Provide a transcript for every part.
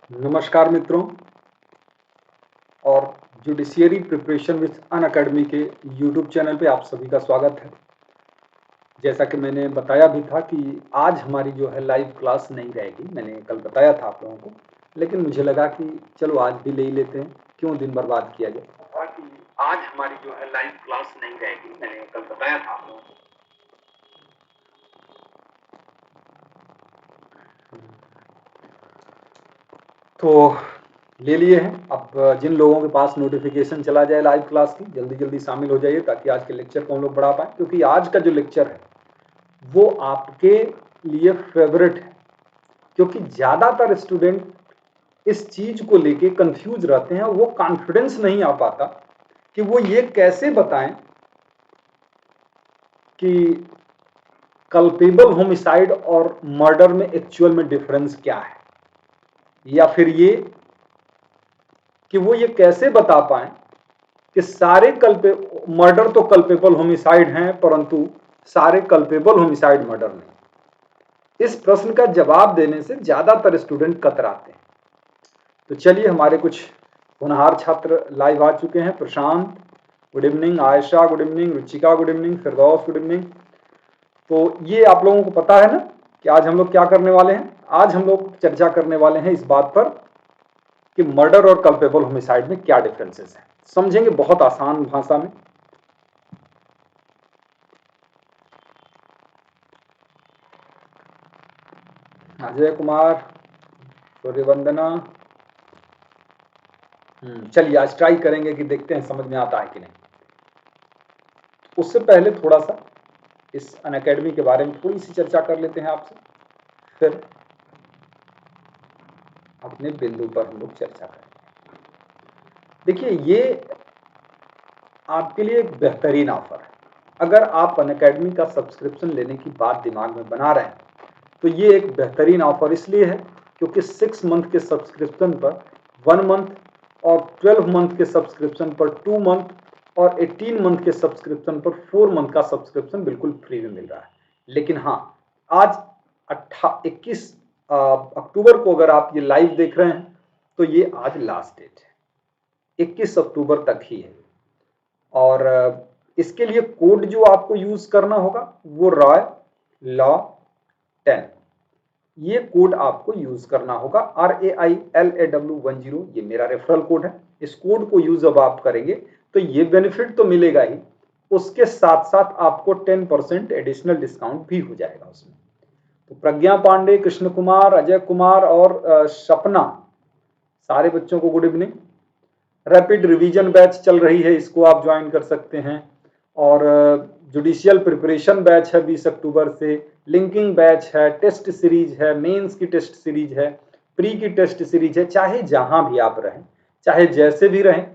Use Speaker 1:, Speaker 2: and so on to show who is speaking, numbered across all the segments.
Speaker 1: नमस्कार मित्रों, और जुडिशियरी प्रिपरेशन विद अनअकैडमी के यूट्यूब चैनल पे आप सभी का स्वागत है। जैसा कि मैंने बताया भी था कि आज हमारी जो है लाइव क्लास नहीं रहेगी। मैंने कल बताया था आप लोगों को, लेकिन मुझे लगा कि चलो आज भी ले ही लेते हैं, क्यों दिन बर्बाद किया जाए। कि आज हमारी जो है लाइव क्लास नहीं रहेगी, मैंने कल बताया था आप लोगों को। तो ले लिए हैं। अब जिन लोगों के पास नोटिफिकेशन चला जाए लाइव क्लास की, जल्दी जल्दी शामिल हो जाइए ताकि आज के लेक्चर को हम लोग बढ़ा पाएँ, क्योंकि आज का जो लेक्चर है वो आपके लिए फेवरेट है। क्योंकि ज़्यादातर स्टूडेंट इस चीज़ को लेके कंफ्यूज रहते हैं, वो कॉन्फिडेंस नहीं आ पाता कि वो ये कैसे बताएं कि कल्पेबल होमिसाइड और मर्डर में एक्चुअल में डिफरेंस क्या है, या फिर ये कि वो ये कैसे बता पाएं कि सारे मर्डर तो कल्पेबल होमिसाइड हैं, परंतु सारे कल्पेबल होमिसाइड मर्डर नहीं। इस प्रश्न का जवाब देने से ज्यादातर स्टूडेंट कतराते हैं। तो चलिए, हमारे कुछ होनहार छात्र लाइव आ चुके हैं। Prashant good evening, Ayesha good evening, Ruchika good evening, Firdaus good evening. तो ये आप लोगों को पता है ना कि आज हम लोग क्या करने वाले हैं। आज हम लोग चर्चा करने वाले हैं इस बात पर कि मर्डर और कल्पेबल होमिसाइड में क्या डिफरेंसेस हैं। समझेंगे बहुत आसान भाषा में। अजय कुमार, सूर्यवंदना। चलिए आज ट्राई करेंगे कि देखते हैं समझ में आता है कि नहीं। उससे पहले थोड़ा सा इस अनअकैडमी के बारे में थोड़ी सी चर्चा कर लेते हैं आपसे, फिर अपने बिंदु पर हम लोग चर्चा करेंगे। देखिए, ये आपके लिए एक बेहतरीन ऑफर है। अगर आप अनअकैडमी का सब्सक्रिप्शन लेने की बात दिमाग में बना रहे हैं तो ये एक बेहतरीन ऑफर इसलिए है क्योंकि 6 मंथ के सब्सक्रिप्शन पर 1 मंथ, और 12 मंथ के सब्सक्रिप्शन पर 2 मंथ, और 18 मंथ के सब्सक्रिप्शन पर 4 मंथ का सब्सक्रिप्शन बिल्कुल फ्री में मिल रहा है। लेकिन हाँ, आज 21 अक्टूबर को अगर आप ये लाइव देख रहे हैं तो ये आज लास्ट डेट है, 21 अक्टूबर तक ही है। और इसके लिए कोड जो आपको यूज करना होगा वो रॉय लॉ 10, ये कोड आपको यूज करना होगा। RAILAW10, ये मेरा रेफरल कोड है। इस कोड को यूज अब आप करेंगे तो ये बेनिफिट तो मिलेगा ही, उसके साथ साथ आपको 10% एडिशनल डिस्काउंट भी हो जाएगा उसमें। तो प्रज्ञा पांडे, कृष्ण कुमार, अजय कुमार और सपना, सारे बच्चों को good evening. Rapid revision batch चल रही है, इसको आप ज्वाइन कर सकते हैं। और जुडिशियल प्रिपरेशन बैच है 20 अक्टूबर से, लिंकिंग बैच है, टेस्ट सीरीज है, मेंस की टेस्ट सीरीज है, प्री की टेस्ट सीरीज है। चाहे जहां भी आप रहें, चाहे जैसे भी रहें,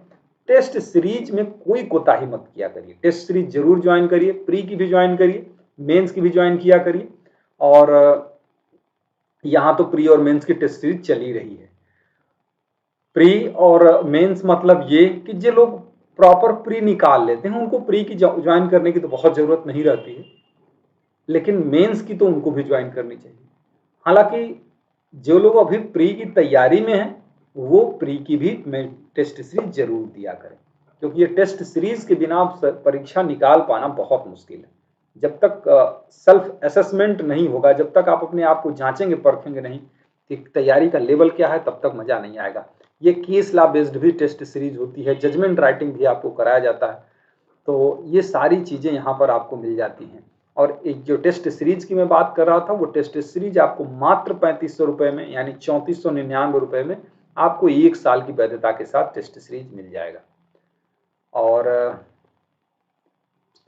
Speaker 1: टेस्ट सीरीज में कोई कोताही मत किया करिए। टेस्ट सीरीज जरूर ज्वाइन करिए, प्री की भी ज्वाइन करिए, मेंस की भी ज्वाइन किया करिए। और यहाँ तो प्री और मेंस की टेस्ट सीरीज चली रही है। प्री और मेंस मतलब ये कि जो लोग प्रॉपर प्री निकाल लेते हैं उनको प्री की ज्वाइन करने की तो बहुत जरूरत नहीं रहती है, लेकिन मेंस की तो उनको भी ज्वाइन करनी चाहिए। हालांकि जो लोग अभी प्री की तैयारी में हैं वो प्री की भी टेस्ट सीरीज जरूर दिया करें, क्योंकि ये टेस्ट सीरीज के बिना परीक्षा निकाल पाना बहुत मुश्किल है। जब तक सेल्फ असेसमेंट नहीं होगा, जब तक आप अपने आप को जांचेंगे परखेंगे नहीं कि तैयारी का लेवल क्या है, तब तक मजा नहीं आएगा। ये केस लॉ बेस्ड भी टेस्ट सीरीज होती है, जजमेंट राइटिंग भी आपको कराया जाता है। तो ये सारी चीज़ें यहाँ पर आपको मिल जाती हैं। और एक जो टेस्ट सीरीज की मैं बात कर रहा था, वो टेस्ट सीरीज आपको मात्र 3500 रुपये में, यानी 3499 रुपये में आपको 1 साल की वैधता के साथ टेस्ट सीरीज मिल जाएगा। और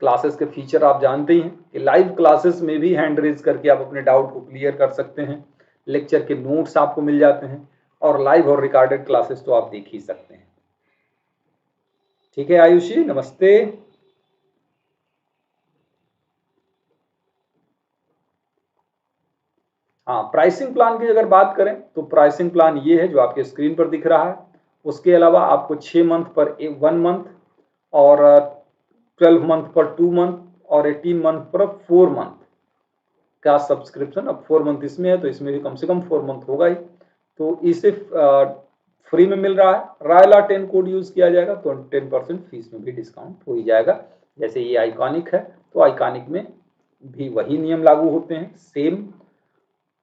Speaker 1: क्लासेस के फीचर आप जानते ही हैं कि लाइव क्लासेस में भी हैंड रेज करके आप अपने डाउट को क्लियर कर सकते हैं, लेक्चर के नोट्स आपको मिल जाते हैं, और लाइव और रिकॉर्डेड क्लासेस तो आप देख ही सकते हैं। ठीक है आयुषी, नमस्ते। हाँ, प्राइसिंग प्लान की अगर बात करें तो प्राइसिंग प्लान ये है जो आपके स्क्रीन पर दिख रहा है। उसके अलावा आपको 6 मंथ पर 1 मंथ, और 12 मंथ पर 2 मंथ, और 18 मंथ पर 4 मंथ का सब्सक्रिप्शन। अब 4 मंथ इसमें है तो इसमें भी कम से कम 4 मंथ होगा ही। तो इसे फ्री में मिल रहा है, रायला 10 कोड यूज किया जाएगा तो 10% फीस में भी डिस्काउंट हो ही जाएगा। जैसे ये आइकॉनिक है तो आइकॉनिक में भी वही नियम लागू होते हैं सेम,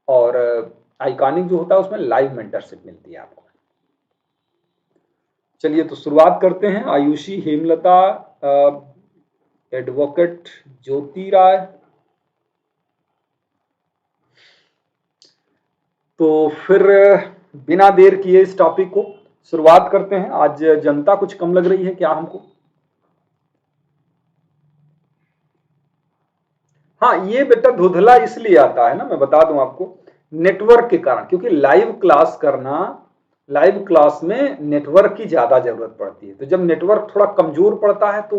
Speaker 1: और आइकॉनिक जो होता है उसमें लाइव मेंटरशिप मिलती है आपको। चलिए तो शुरुआत करते हैं। आयुषी, हेमलता, एडवोकेट ज्योति राय। तो फिर बिना देर किए इस टॉपिक को शुरुआत करते हैं। आज जनता कुछ कम लग रही है क्या हमको? हाँ, ये बेटा धुंधला इसलिए आता है ना, मैं बता दूं आपको, नेटवर्क के कारण। क्योंकि लाइव क्लास में नेटवर्क की ज्यादा जरूरत पड़ती है। तो जब नेटवर्क थोड़ा कमजोर पड़ता है तो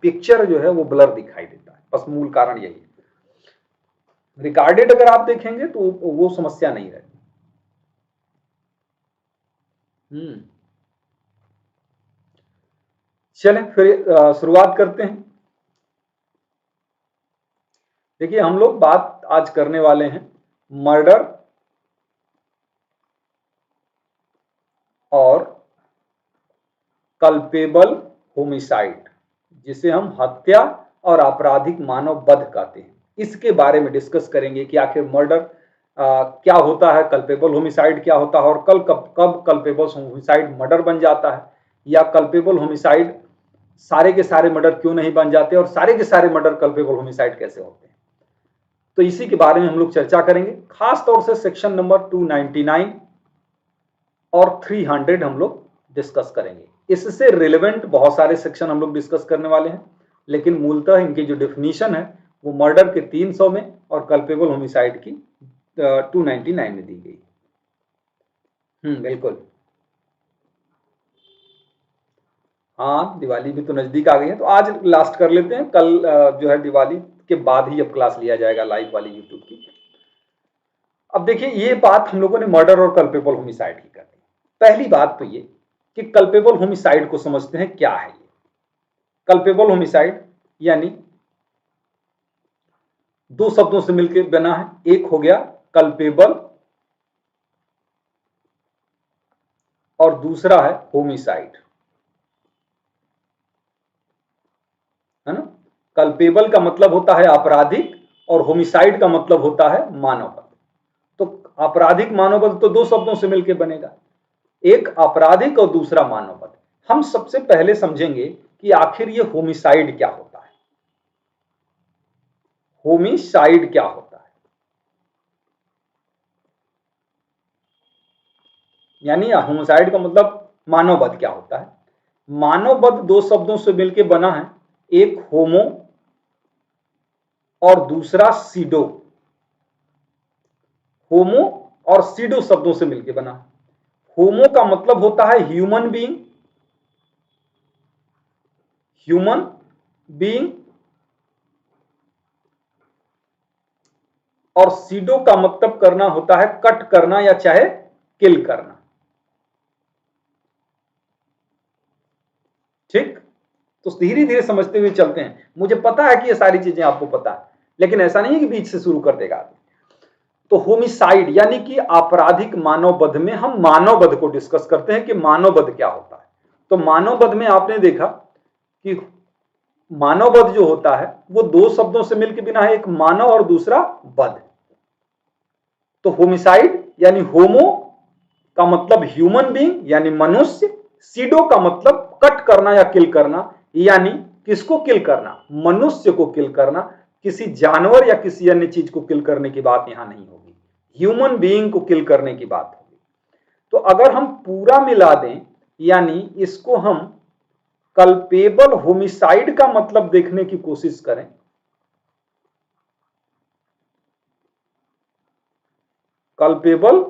Speaker 1: पिक्चर जो है वो ब्लर दिखाई देता है, बस मूल कारण यही है। रिकॉर्डेड अगर आप देखेंगे तो वो समस्या नहीं रहती। चलें फिर शुरुआत करते हैं। देखिए हम लोग बात आज करने वाले हैं मर्डर और कल्पेबल होमिसाइड, जिसे हम हत्या और आपराधिक मानव वध कहते हैं। इसके बारे में डिस्कस करेंगे कि आखिर मर्डर क्या होता है, कल्पेबल होमिसाइड क्या होता है, और कब कल्पेबल होमिसाइड मर्डर बन जाता है, या कल्पेबल होमिसाइड सारे के सारे मर्डर क्यों नहीं बन जाते, और सारे के सारे मर्डर कल्पेबल होमिसाइड कैसे होते हैं। तो इसी के बारे में हम लोग चर्चा करेंगे। खास तौर से सेक्शन नंबर 299 और 300 हम लोग डिस्कस करेंगे। इससे रिलेवेंट बहुत सारे सेक्शन हम लोग डिस्कस करने वाले हैं, लेकिन मूलतः इनकी जो डेफिनेशन है वो मर्डर के 300 में और कल्पेबल होमिसाइड की 299 में दी गई। बिल्कुल। हाँ, दिवाली भी तो नजदीक आ गई है, तो आज लास्ट कर लेते हैं। कल जो है दिवाली के बाद ही अब क्लास लिया जाएगा लाइव वाली यूट्यूब की। अब देखिए ये बात हम लोगों ने मर्डर और कल्पेबल होमिसाइड की कर दी। पहली बात तो ये कि कल्पेबल होमिसाइड को समझते हैं क्या है। ये कल्पेबल होमिसाइड यानी दो शब्दों से मिलकर बना है। एक हो गया कल्पेबल और दूसरा है होमिसाइड, है ना। कल्पेबल का मतलब होता है आपराधिक और होमिसाइड का मतलब होता है मानववध। तो आपराधिक मानववध तो दो शब्दों से मिलकर बनेगा, एक आपराधिक और दूसरा मानववध। हम सबसे पहले समझेंगे कि आखिर ये होमिसाइड क्या होता है। होमिसाइड क्या होता है, यानी होमिसाइड का मतलब मानववध क्या होता है। मानववध दो शब्दों से मिलकर बना है, एक होमो और दूसरा सीडो। होमो और सीडो शब्दों से मिलकर बना। होमो का मतलब होता है ह्यूमन बीइंग, ह्यूमन बीइंग, और सीडो का मतलब करना होता है कट करना या चाहे किल करना। ठीक, तो धीरे धीरे समझते हुए चलते हैं। मुझे पता है कि ये सारी चीजें आपको पता है, लेकिन ऐसा नहीं है कि बीच से शुरू कर देगा। तो होमिसाइड यानी कि आपराधिक मानववध में हम मानववध को डिस्कस करते हैं कि मानववध क्या होता है। तो मानववध में आपने देखा कि मानववध जो होता है वो दो शब्दों से मिलकर बना है, एक मानव और दूसरा वध। तो होमिसाइड यानी होमो का मतलब ह्यूमन बीइंग यानी मनुष्य, सीडो का मतलब कट करना या किल करना, यानी किसको किल करना, मनुष्य को किल करना। किसी जानवर या किसी अन्य चीज को किल करने की बात यहां नहीं होगी, ह्यूमन बीइंग को किल करने की बात होगी। तो अगर हम पूरा मिला दें, यानी इसको हम कल्पेबल होमिसाइड का मतलब देखने की कोशिश करें, कल्पेबल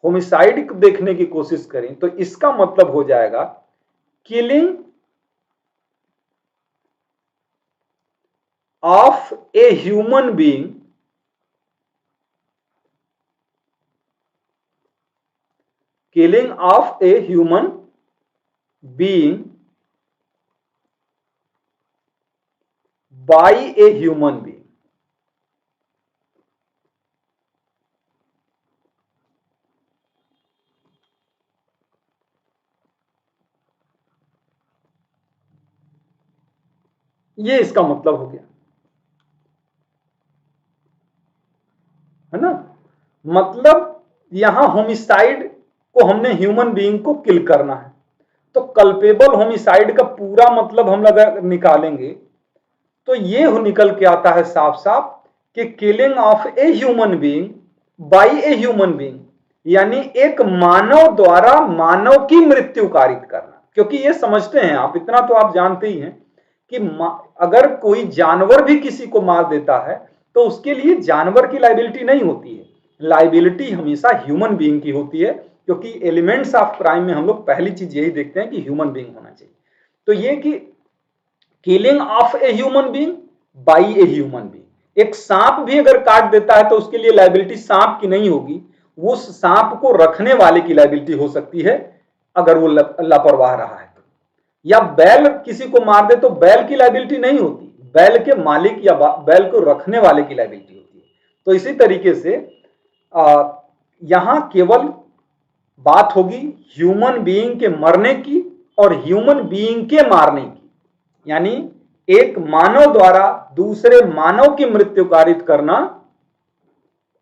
Speaker 1: होमिसाइड देखने की कोशिश करें, तो इसका मतलब हो जाएगा killing of a human being, killing of a human being by a human being. ये इसका मतलब हो गया, है ना। मतलब यहां होमिसाइड को हमने ह्यूमन बीइंग को किल करना है, तो कल्पेबल होमिसाइड का पूरा मतलब हम अगर निकालेंगे तो ये निकल के आता है साफ साफ कि killing of a human being by a human being, यानी एक मानव द्वारा मानव की मृत्यु कारित करना। क्योंकि ये समझते हैं आप, इतना तो आप जानते ही हैं कि अगर कोई जानवर भी किसी को मार देता है तो उसके लिए जानवर की लाइबिलिटी नहीं होती है, लाइबिलिटी हमेशा ह्यूमन बीइंग की होती है। क्योंकि एलिमेंट्स ऑफ क्राइम में हम लोग पहली चीज यही देखते हैं कि ह्यूमन बीइंग होना चाहिए। तो ये कि killing of a human being by a human being, एक सांप भी अगर काट देता है तो उसके लिए लाइबिलिटी सांप की नहीं होगी, वो सांप को रखने वाले की लाइबिलिटी हो सकती है अगर वो लापरवाह रहा है तो। या बैल किसी को मार दे तो बैल की लाइबिलिटी नहीं होती, बैल के मालिक या बैल को रखने वाले की लाइबिलिटी होती है। तो इसी तरीके से यहां केवल बात होगी ह्यूमन बीइंग के मरने की और ह्यूमन बीइंग के मारने की, यानी एक मानव द्वारा दूसरे मानव की मृत्यु कारित करना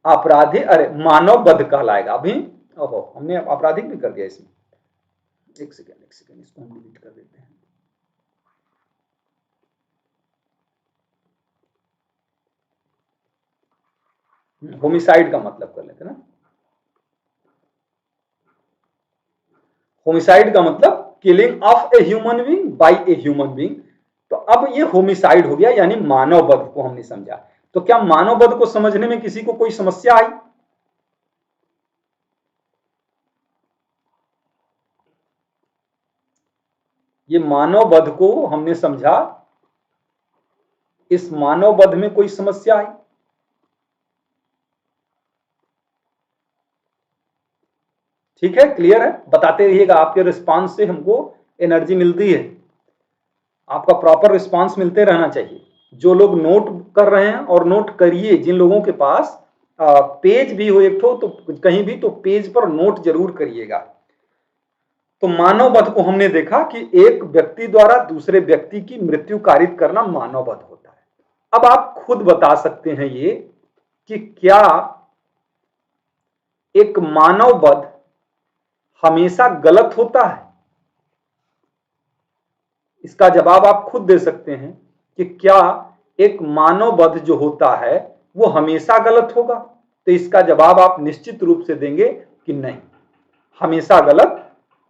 Speaker 1: आपराधिक, अरे मानव वध कहलाएगा। अभी ओहो हमने आपराधिक भी कर दिया इसमें, एक सेकेंड इसको हम डिलीट कर देते हैं। होमिसाइड का मतलब कर लेते ना, होमिसाइड का मतलब killing of a human being by a human being. तो अब ये होमिसाइड हो गया, यानी मानव वध को हमने समझा। तो क्या मानव वध को समझने में किसी को कोई समस्या आई? ये मानव वध को हमने समझा, इस मानव वध में कोई समस्या आई? ठीक है, क्लियर है? बताते रहिएगा, आपके रिस्पांस से हमको एनर्जी मिलती है, आपका प्रॉपर रिस्पांस मिलते रहना चाहिए। जो लोग नोट कर रहे हैं और नोट करिए, जिन लोगों के पास पेज भी हो एक तो कहीं भी तो पेज पर नोट जरूर करिएगा। तो मानव वध को हमने देखा कि एक व्यक्ति द्वारा दूसरे व्यक्ति की मृत्यु कारित करना मानव वध होता है। अब आप खुद बता सकते हैं ये कि क्या एक मानव वध हमेशा गलत होता है? इसका जवाब आप खुद दे सकते हैं कि क्या एक मानव वध जो होता है वो हमेशा गलत होगा? तो इसका जवाब आप निश्चित रूप से देंगे कि नहीं, हमेशा गलत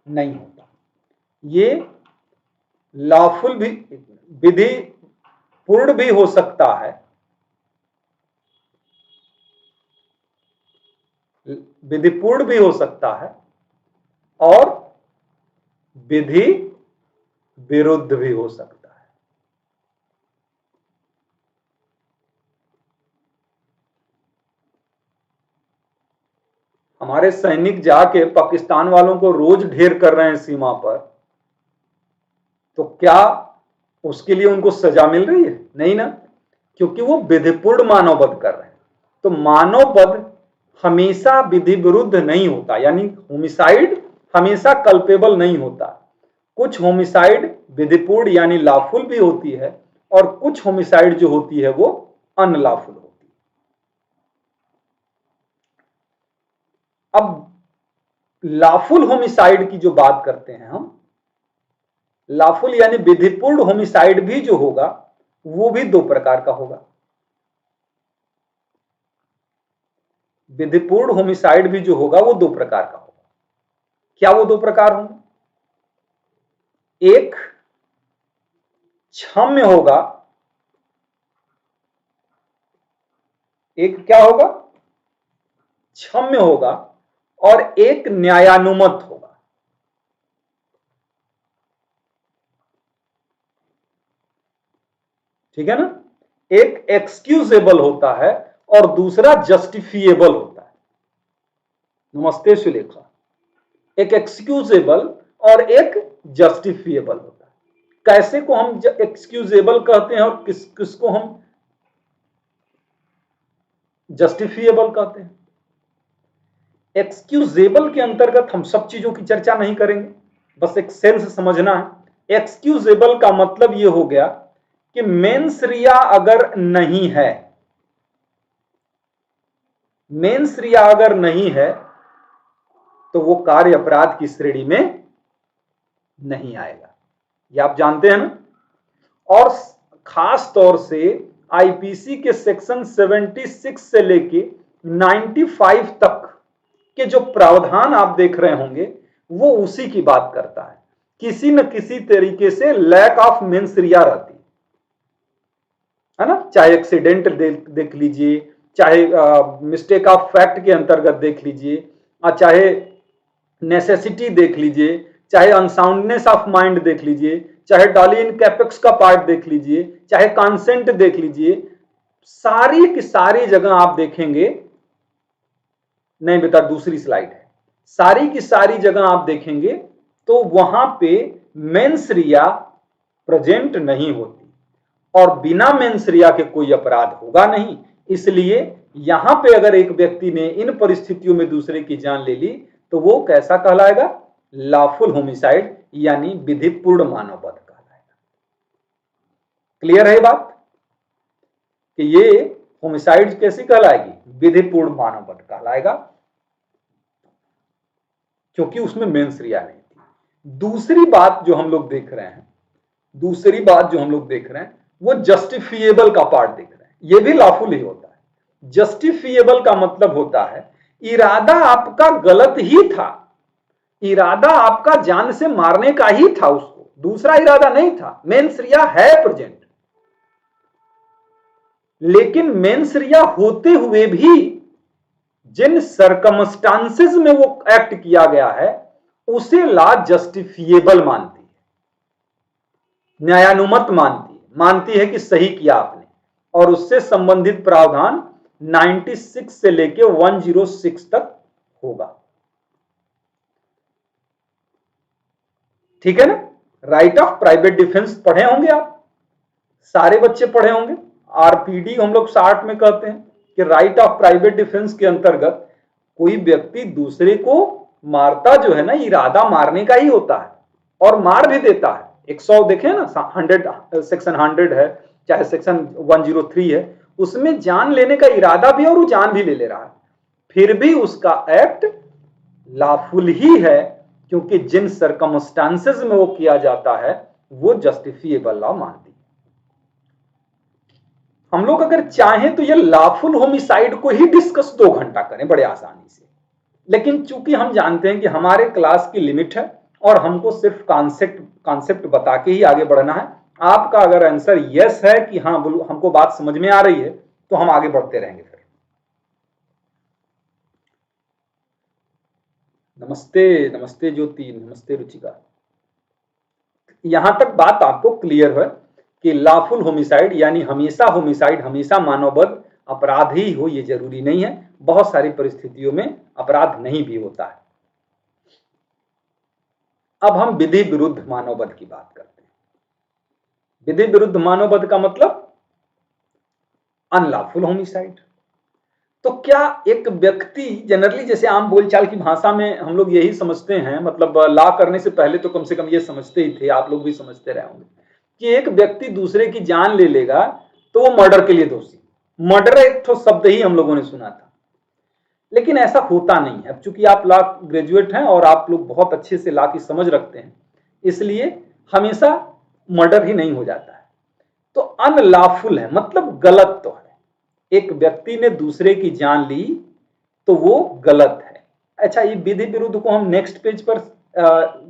Speaker 1: नहीं होता। ये लॉफुल भी, विधि पूर्ण भी हो सकता है, विधिपूर्ण भी हो सकता है और विधि विरुद्ध भी हो सकता है। हमारे सैनिक जाके पाकिस्तान वालों को रोज ढेर कर रहे हैं सीमा पर, तो क्या उसके लिए उनको सजा मिल रही है? नहीं ना, क्योंकि वो विधिपूर्ण मानव वध कर रहे हैं। तो मानव वध हमेशा विधि विरुद्ध नहीं होता, यानी होमिसाइड हमेशा कल्पेबल नहीं होता। कुछ होमिसाइड विधिपूर्ण यानी लॉफुल भी होती है और कुछ होमिसाइड जो होती है वो अनलॉफुल होती है। अब लॉफुल होमिसाइड की जो बात करते हैं हम, लॉफुल यानी विधिपूर्ण होमिसाइड भी जो होगा वो भी दो प्रकार का होगा। विधिपूर्ण होमिसाइड भी जो होगा वो दो प्रकार का होगा। क्या वो दो प्रकार होंगे? एक क्षम्य होगा, एक क्या होगा? क्षम्य होगा और एक न्यायानुमत होगा। ठीक है ना? एक एक्सक्यूजेबल होता है और दूसरा जस्टिफिएबल होता है। नमस्ते सुलेखा। एक एक्सक्यूजेबल और एक जस्टिफिएबल होता है। कैसे को हम एक्सक्यूजेबल कहते हैं और किसको हम जस्टिफिएबल कहते हैं? एक्सक्यूजेबल के अंतर्गत हम सब चीजों की चर्चा नहीं करेंगे, बस एक सेंस समझना है। एक्सक्यूजेबल का मतलब यह हो गया कि मेंस रिया अगर नहीं है, मेंस रिया अगर नहीं है तो वो कार्य अपराध की श्रेणी में नहीं आएगा, ये आप जानते हैं ना। और खास तौर से आईपीसी के सेक्शन 76 से लेके 95 तक के जो प्रावधान आप देख रहे होंगे वो उसी की बात करता है। किसी न किसी तरीके से लैक ऑफ मेंस रिया रहती है ना, चाहे एक्सीडेंट देख लीजिए, चाहे मिस्टेक ऑफ फैक्ट के अंतर्गत देख लीजिए, चाहे नेसेसिटी देख लीजिए, चाहे अनसाउंडनेस ऑफ माइंड देख लीजिए, चाहे डॉली इन कैपेक्स का पार्ट देख लीजिए, चाहे कॉन्सेंट देख लीजिए, सारी की सारी जगह आप देखेंगे, नहीं बेटा दूसरी स्लाइड है, सारी की सारी जगह आप देखेंगे तो वहां पे मेंस रिया प्रेजेंट नहीं होती और बिना मेंस रिया के कोई अपराध होगा नहीं। इसलिए यहां पे अगर एक व्यक्ति ने इन परिस्थितियों में दूसरे की जान ले ली तो वो कैसा कहलाएगा, लॉफुल होमिसाइड यानी विधिपूर्ण मानववध कहलाएगा। क्लियर है बात कि ये होमिसाइड कैसी कहलाएगी, विधिपूर्ण मानववध कहलाएगा, क्योंकि उसमें मेंस रिया नहीं थी। दूसरी बात जो हम लोग देख रहे हैं, दूसरी बात जो हम लोग देख रहे हैं वो जस्टिफिएबल का पार्ट देख रहे हैं, ये भी लॉफुल ही होता है। जस्टिफिएबल का मतलब होता है इरादा आपका गलत ही था, इरादा आपका जान से मारने का ही था, उसको दूसरा इरादा नहीं था, मेंस रिया है प्रेजेंट, लेकिन मेंस रिया होते हुए भी जिन सरकमस्टांसेस में वो एक्ट किया गया है उसे लॉ जस्टिफिएबल मानती है, न्यायानुमत मानती है कि सही किया आपने, और उससे संबंधित प्रावधान 96 से लेके 106 तक होगा। ठीक है ना। राइट ऑफ प्राइवेट डिफेंस पढ़े होंगे आप, सारे बच्चे पढ़े होंगे, आरपीडी हम लोग शार्ट में कहते हैं कि राइट ऑफ प्राइवेट डिफेंस के अंतर्गत कोई व्यक्ति दूसरे को मारता जो है ना, इरादा मारने का ही होता है और मार भी देता है। 100 देखें ना, 100 सेक्शन 100 है, चाहे सेक्शन 103 है, उसमें जान लेने का इरादा भी और वो जान भी ले रहा है, फिर भी उसका एक्ट लॉफुल ही है, क्योंकि जिन सरकमस्टांसेस में वो किया जाता है वो जस्टिफिएबल लॉ मानती है। हम लोग अगर चाहें तो ये लॉफुल होमिसाइड को ही डिस्कस 2 घंटा करें बड़े आसानी से, लेकिन चूंकि हम जानते हैं कि हमारे क्लास की लिमिट है और हमको सिर्फ कॉन्सेप्ट बता के ही आगे बढ़ना है। आपका अगर आंसर यस है कि हाँ हमको बात समझ में आ रही है तो हम आगे बढ़ते रहेंगे। फिर नमस्ते, नमस्ते ज्योति, नमस्ते रुचिका। यहां तक बात आपको क्लियर है कि लॉफुल होमिसाइड यानी हमेशा होमिसाइड, हमेशा मानववध अपराध ही हो ये जरूरी नहीं है, बहुत सारी परिस्थितियों में अपराध नहीं भी होता है। अब हम विधि विरुद्ध मानववध की बात करते हैं। विधि विरुद्ध मानववध का मतलब अनलॉफुल होमिसाइड। तो क्या एक व्यक्ति, जनरली जैसे आम बोलचाल की भाषा में हम लोग यही समझते हैं, मतलब लॉ करने से पहले तो कम से कम ये समझते ही थे, आप लोग भी समझते रहे होंगे कि एक व्यक्ति दूसरे की जान ले लेगा तो वो मर्डर के लिए दोषी। मर्डर एक तो शब्द ही हम लोगों ने सुना था, लेकिन ऐसा होता नहीं है। अब चूंकि आप लॉ ग्रेजुएट हैं और आप लोग बहुत अच्छे से लॉ की समझ रखते हैं, इसलिए हमेशा मर्डर ही नहीं हो जाता है। तो अनलॉफुल है मतलब गलत तो है, एक व्यक्ति ने दूसरे की जान ली तो वो गलत है। अच्छा, ये विधि विरुद्ध को हम नेक्स्ट पेज पर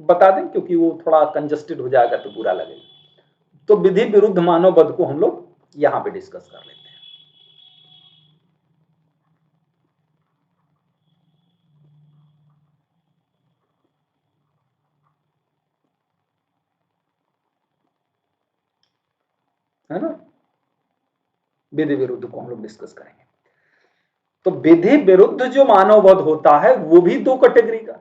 Speaker 1: बता दें, क्योंकि वो थोड़ा कंजस्टेड हो जाएगा तो बुरा लगेगा। तो विधि विरुद्ध मानववध को हम लोग यहां पे डिस्कस कर लेते हैं। है ना, विधि विरुद्ध को हम लोग डिस्कस करेंगे। तो विधि विरुद्ध जो मानववध होता है वो भी 2 कैटेगरी का।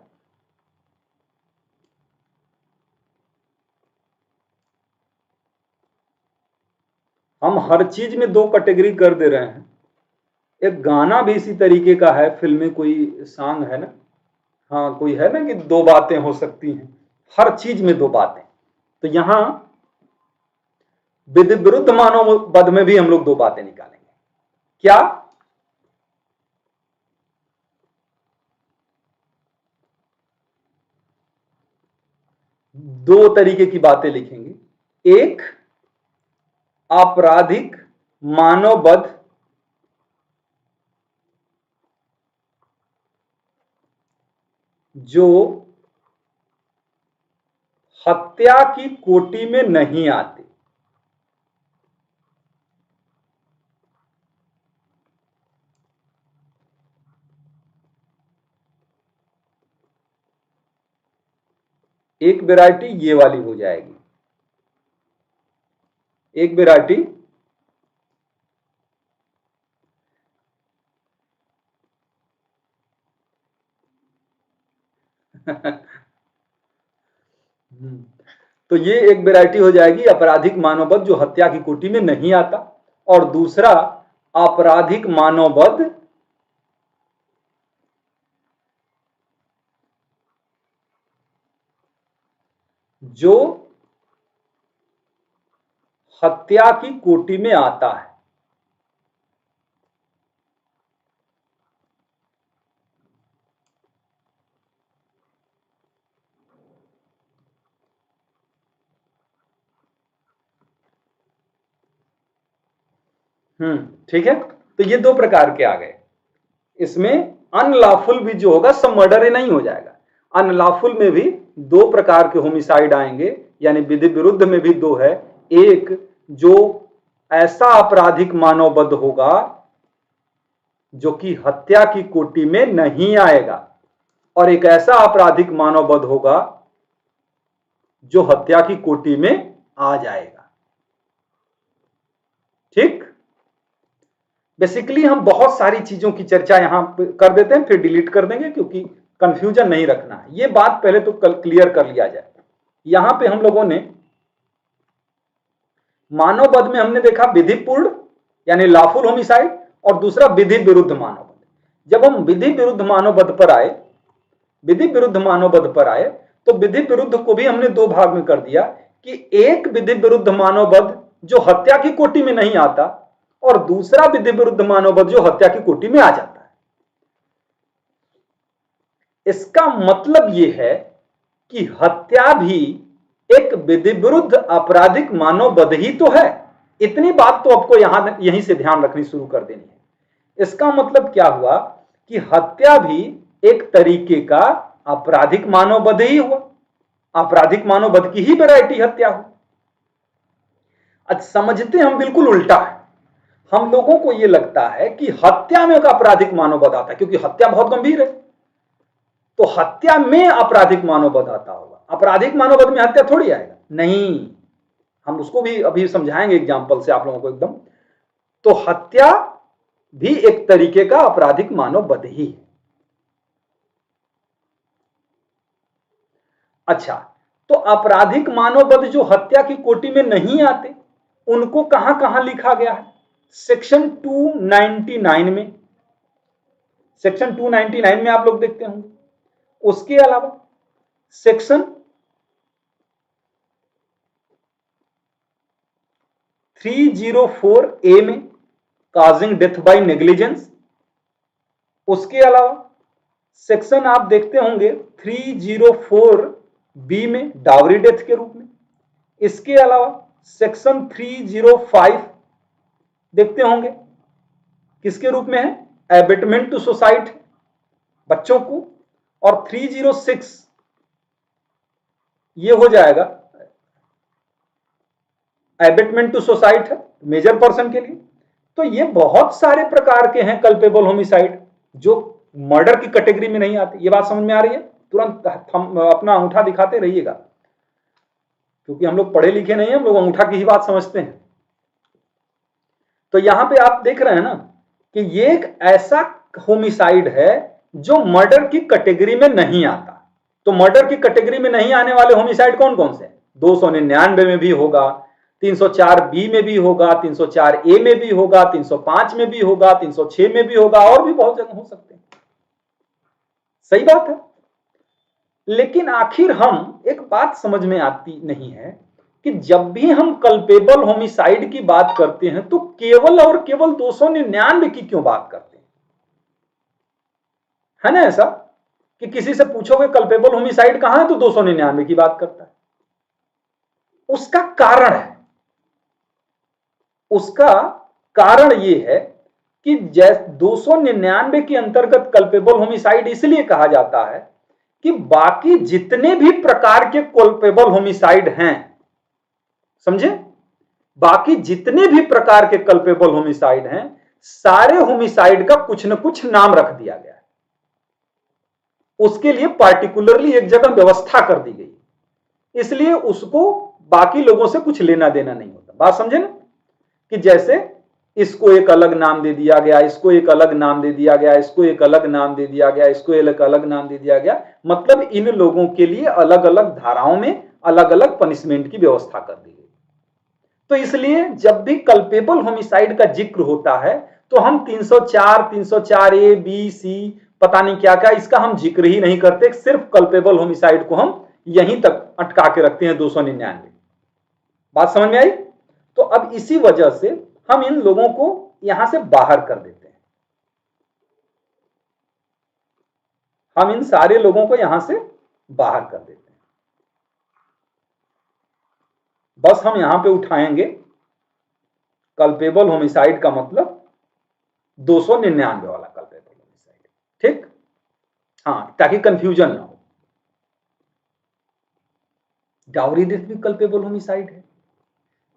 Speaker 1: हम हर चीज में 2 कैटेगरी कर दे रहे हैं। एक गाना भी इसी तरीके का है, फिल्म में कोई सॉन्ग है ना, हाँ कोई है ना कि 2 बातें हो सकती हैं, हर चीज में 2 बातें। तो यहां विधि विरुद्ध मानववध में भी हम लोग दो बातें निकालेंगे। क्या? दो तरीके की बातें लिखेंगे। एक, आपराधिक मानववध जो हत्या की कोटि में नहीं आते। एक वैरायटी ये वाली हो जाएगी, एक वैरायटी तो ये एक वैरायटी हो जाएगी आपराधिक मानववध जो हत्या की कोटि में नहीं आता, और दूसरा आपराधिक मानववध जो हत्या की कोटि में आता है। ठीक है, तो ये दो प्रकार के आ गए। इसमें अनलॉफुल भी जो होगा सब मर्डर ही नहीं हो जाएगा, अनलॉफुल में भी दो प्रकार के होमिसाइड आएंगे, यानी विधि विरुद्ध में भी दो है। एक जो ऐसा आपराधिक मानववध होगा जो कि हत्या की कोटि में नहीं आएगा, और एक ऐसा आपराधिक मानववध होगा जो हत्या की कोटि में आ जाएगा। ठीक, बेसिकली हम बहुत सारी चीजों की चर्चा यहां कर देते हैं, फिर डिलीट कर देंगे क्योंकि कंफ्यूजन नहीं रखना है। ये बात पहले तो क्लियर कर लिया जाए। यहां पे हम लोगों ने मानववध में हमने देखा विधिपूर्ण यानी लॉफुल होमिसाइड, और दूसरा विधि विरुद्ध मानववध। जब हम विधि विरुद्ध मानववध पर आए, विधि विरुद्ध मानववध पर आए, तो विधि विरुद्ध को भी हमने दो भाग में कर दिया कि एक विधि विरुद्ध मानववध जो हत्या की कोटि में नहीं आता, और दूसरा विधि विरुद्ध मानववध जो हत्या की कोटि में आ जाता है। इसका मतलब यह है कि हत्या भी एक विधि विरुद्ध आपराधिक मानववध ही तो है। इतनी बात तो आपको यहीं से ध्यान रखनी शुरू कर देनी है। इसका मतलब क्या हुआ कि हत्या भी एक तरीके का आपराधिक मानववध ही हुआ, आपराधिक मानववध की ही वैरायटी हत्या हुई। आज समझते हम बिल्कुल उल्टा है। हम लोगों को यह लगता है कि हत्या में एक आपराधिक मानववध आता है, क्योंकि हत्या बहुत गंभीर है, तो हत्या में आपराधिक मानववध आता होगा। आपराधिक मानववध में हत्या थोड़ी आएगा, नहीं, हम उसको भी अभी समझाएंगे एग्जांपल से आप लोगों को एकदम। तो हत्या भी एक तरीके का आपराधिक मानववध ही है। अच्छा, तो आपराधिक मानववध जो हत्या की कोटि में नहीं आते, उनको कहां कहां लिखा गया है? सेक्शन 299 में, सेक्शन 299 में आप लोग देखते होंगे। उसके अलावा सेक्शन 304A में काजिंग डेथ बाय नेग्लिजेंस। उसके अलावा सेक्शन आप देखते होंगे 304B में डावरी डेथ के रूप में। इसके अलावा सेक्शन 305 देखते होंगे, किसके रूप में है? एबेटमेंट टू सोसाइटी, बच्चों को। और 306 ये हो जाएगा एबेटमेंट टू सोसाइटी है मेजर पर्सन के लिए। तो ये बहुत सारे प्रकार के हैं कल्पेबल होमिसाइड जो मर्डर की कैटेगरी में नहीं आते। ये बात समझ में आ रही है? तुरंत हम अपना अंगूठा दिखाते रहिएगा, क्योंकि हम लोग पढ़े लिखे नहीं हैं, हम लोग अंगूठा की ही बात समझते हैं। तो यहां पे आप देख रहे हैं ना कि ये एक ऐसा होमिसाइड है जो मर्डर की कैटेगरी में नहीं आता। तो मर्डर की कैटेगरी में नहीं आने वाले होमिसाइड कौन कौन से? 299 में भी होगा, 304B में भी होगा, 304A में भी होगा, 305 में भी होगा, 306 में भी होगा, और भी बहुत जगह हो सकते हैं। सही बात है। लेकिन आखिर हम एक बात समझ में आती नहीं है कि जब भी हम कल्पेबल होमिसाइड की बात करते हैं तो केवल और केवल 299 की क्यों बात करते हैं? है ना ऐसा कि किसी से पूछोगे कल्पेबल होमिसाइड कहां है तो 299 की बात करता है। उसका कारण है, उसका कारण यह है कि 299 के अंतर्गत कल्पेबल होमिसाइड इसलिए कहा जाता है कि बाकी जितने भी प्रकार के कल्पेबल होमिसाइड हैं, समझे, बाकी जितने भी प्रकार के कल्पेबल होमिसाइड हैं, सारे होमिसाइड का कुछ न कुछ नाम रख दिया गया है। उसके लिए पार्टिकुलरली एक जगह व्यवस्था कर दी गई, इसलिए उसको बाकी लोगों से कुछ लेना देना नहीं होता। बात समझे ना, कि जैसे इसको एक अलग नाम दे दिया गया, इसको एक अलग नाम दे दिया गया, इसको एक अलग नाम दे दिया गया, इसको एक अलग नाम दे दिया गया, मतलब इन लोगों के लिए अलग अलग धाराओं में अलग अलग पनिशमेंट की व्यवस्था कर दी गई। तो इसलिए जब भी कल्पेबल होमिसाइड का जिक्र होता है तो हम 304, 304 ए बी सी पता नहीं क्या क्या, इसका हम जिक्र ही नहीं करते, सिर्फ कल्पेबल होमिसाइड को हम यहीं तक अटका के रखते हैं 299। बात समझ में आई? तो अब इसी वजह से हम इन लोगों को यहां से बाहर कर देते हैं, हम इन सारे लोगों को यहां से बाहर कर देते हैं। बस हम यहां पे उठाएंगे कल्पेबल होमिसाइड का मतलब 299 वाला कल्पेबल होमिसाइड, ठीक? हाँ, ताकि कंफ्यूजन ना हो। डाउरी डेथ भी कल्पेबल होमिसाइड है,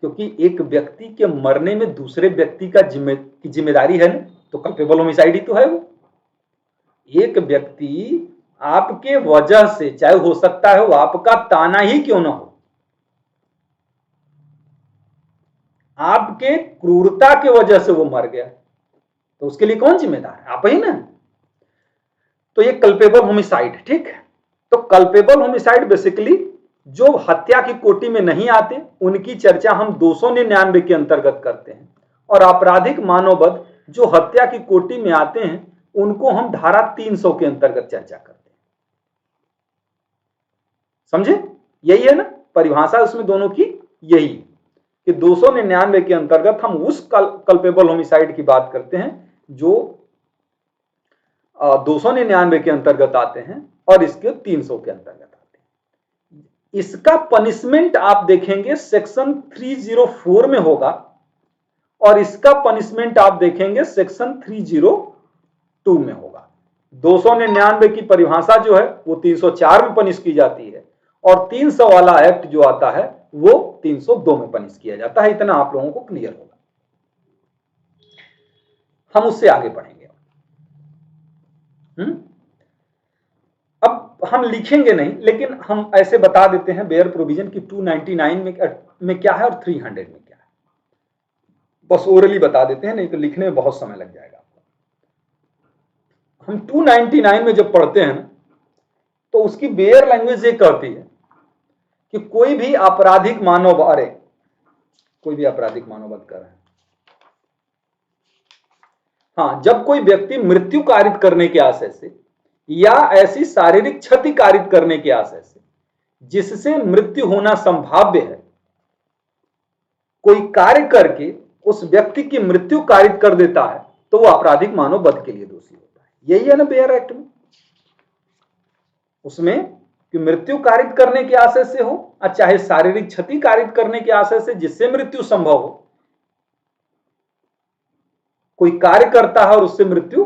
Speaker 1: क्योंकि एक व्यक्ति के मरने में दूसरे व्यक्ति का जिम्मेदारी है ना, तो कल्पेबल होमिसाइड ही तो है वो। एक व्यक्ति आपके वजह से, चाहे हो सकता है वो आपका ताना ही क्यों ना हो, आपके क्रूरता के वजह से वो मर गया, तो उसके लिए कौन जिम्मेदार है? आप ही ना। तो ये कल्पेबल होमिसाइड, ठीक है। तो कल्पेबल होमिसाइड बेसिकली जो हत्या की कोटि में नहीं आते उनकी चर्चा हम 299 के अंतर्गत करते हैं, और आपराधिक मानववध जो हत्या की कोटि में आते हैं उनको हम धारा 300 के अंतर्गत चर्चा करते हैं। समझे? यही है ना परिभाषा उसमें दोनों की, यही कि 299 के अंतर्गत हम उस कल्पेबल होमिसाइड की बात करते हैं जो 299 के अंतर्गत आते हैं और इसके 300 के अंतर्गत आते हैं। इसका पनिशमेंट आप देखेंगे सेक्शन 304 में होगा, और इसका पनिशमेंट आप देखेंगे सेक्शन 302 में होगा। 299 की परिभाषा जो है वो 304 में पनिश की जाती है, और 300 वाला एक्ट जो आता है वो 302 में पनिश किया जाता है। इतना आप लोगों को क्लियर होगा। हम उससे आगे बढ़ेंगे। अब हम लिखेंगे नहीं, लेकिन हम ऐसे बता देते हैं बेयर प्रोविजन की 299 में क्या है और 300 में क्या है, बस ओरली बता देते हैं, नहीं तो लिखने में बहुत समय लग जाएगा। हम 299 में जब पढ़ते हैं तो उसकी बेयर लैंग्वेज ये कहती है कि कोई भी आपराधिक मानव, अरे कोई भी आपराधिक मानववध कर रहे हैं, हाँ, जब कोई व्यक्ति मृत्यु कारित करने के आशय से या ऐसी शारीरिक क्षति कारित करने के आशय से जिससे मृत्यु होना संभाव्य है, कोई कार्य करके उस व्यक्ति की मृत्यु कारित कर देता है, तो वो आपराधिक मानववध के लिए दोषी होता है। यही है ना बेयर एक्ट में, उसमें कि मृत्यु कारित करने के आशय से हो, चाहे शारीरिक क्षति कारित करने के आशय से जिससे मृत्यु संभव हो, कोई कार्य करता है और उससे मृत्यु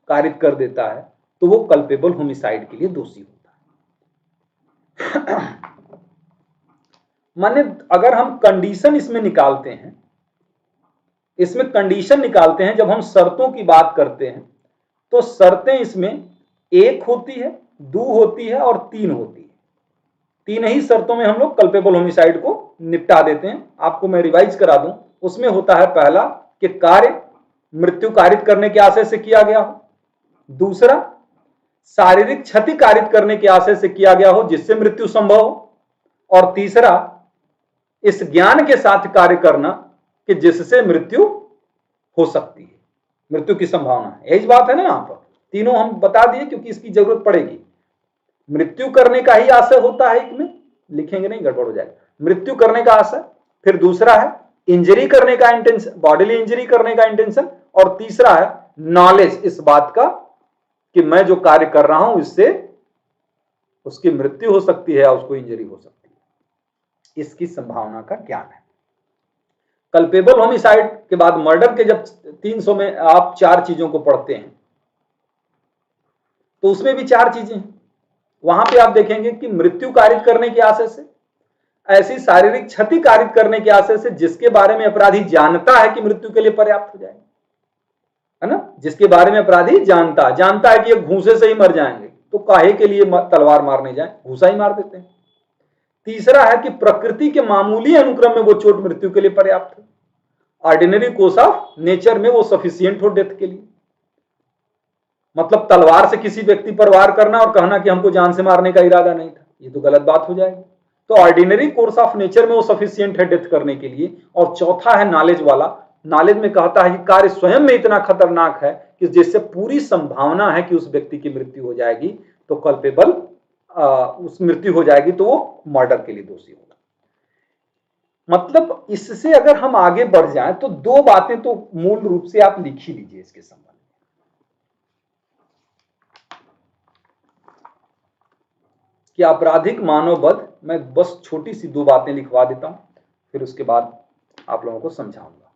Speaker 1: कारित कर देता है, तो वो कल्पेबल होमिसाइड के लिए दोषी होता है। माने अगर हम कंडीशन इसमें निकालते हैं, इसमें कंडीशन निकालते हैं, जब हम शर्तों की बात करते हैं तो शर्तें इसमें 1 होती है, 2 होती है और 3 होती है। 3 ही शर्तों में हम लोग कल्पेबल होमिसाइड को निपटा देते हैं। आपको मैं रिवाइज करा दूं, उसमें होता है पहला कि कार्य मृत्यु कारित करने के आशय से किया गया हो, दूसरा शारीरिक क्षति कारित करने के आशय से किया गया हो जिससे मृत्यु संभव हो, और तीसरा इस ज्ञान के साथ कार्य करना कि जिससे मृत्यु हो सकती है, मृत्यु की संभावना है। यही बात है ना, यहां पर तीनों हम बता दिए क्योंकि इसकी जरूरत पड़ेगी। मृत्यु करने का ही आशय होता है, एक में लिखेंगे नहीं गड़बड़ हो जाएगा। मृत्यु करने का आशय, फिर दूसरा है इंजरी करने का इंटेंशन, बॉडीली इंजरी करने का इंटेंशन, और तीसरा है नॉलेज इस बात का कि मैं जो कार्य कर रहा हूं इससे उसकी मृत्यु हो सकती है या उसको इंजरी हो सकती है, इसकी संभावना का ज्ञान है। कल्पेबल होमिसाइड के बाद मर्डर के जब 300 में आप 4 चीजों को पढ़ते हैं तो उसमें भी 4 चीजें हैं। वहां पे आप देखेंगे कि मृत्यु कारित करने के आशय से, ऐसी शारीरिक क्षति कारित करने के आशय से जिसके बारे में अपराधी जानता है कि मृत्यु के लिए पर्याप्त हो जाएगा, है ना, जिसके बारे में अपराधी जानता है कि ये घूसे से ही मर जाएंगे, तो काहे के लिए तलवार मारने जाए, घूसा ही मार देते हैं। तीसरा है कि प्रकृति के मामूली अनुक्रम में वो चोट मृत्यु के लिए पर्याप्त है, ऑर्डिनरी कोर्स ऑफ नेचर में वो सफिशियंट हो डेथ के लिए। मतलब तलवार से किसी व्यक्ति पर वार करना और कहना कि हमको जान से मारने का इरादा नहीं था, ये तो गलत बात हो जाएगी। तो ऑर्डिनरी कोर्स ऑफ नेचर में वो सफिशियंट है डेथ करने के लिए। और चौथा है नॉलेज वाला, नॉलेज में कहता है कि कार्य स्वयं में इतना खतरनाक है कि जिससे पूरी संभावना है कि उस व्यक्ति की मृत्यु हो जाएगी, तो कल्पेबल उस मृत्यु हो जाएगी तो वो मर्डर के लिए दोषी होगा। मतलब इससे अगर हम आगे बढ़ जाएं तो 2 बातें तो मूल रूप से आप लिख ही लीजिए इसके संबंध में कि आपराधिक मानववध, मैं बस छोटी सी 2 बातें लिखवा देता हूं, फिर उसके बाद आप लोगों को समझाऊंगा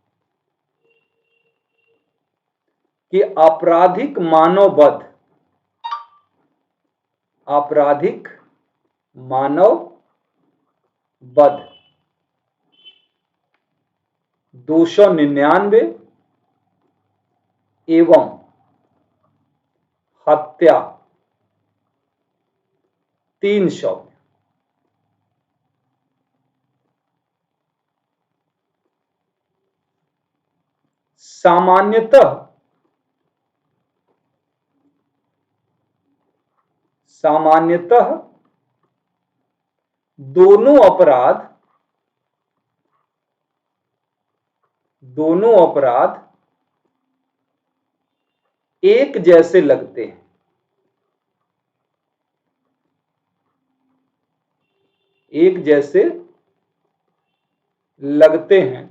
Speaker 1: कि आपराधिक मानववध, आपराधिक मानववध 299 एवं हत्या 300 सामान्यतः दोनों अपराध एक जैसे लगते हैं, एक जैसे लगते हैं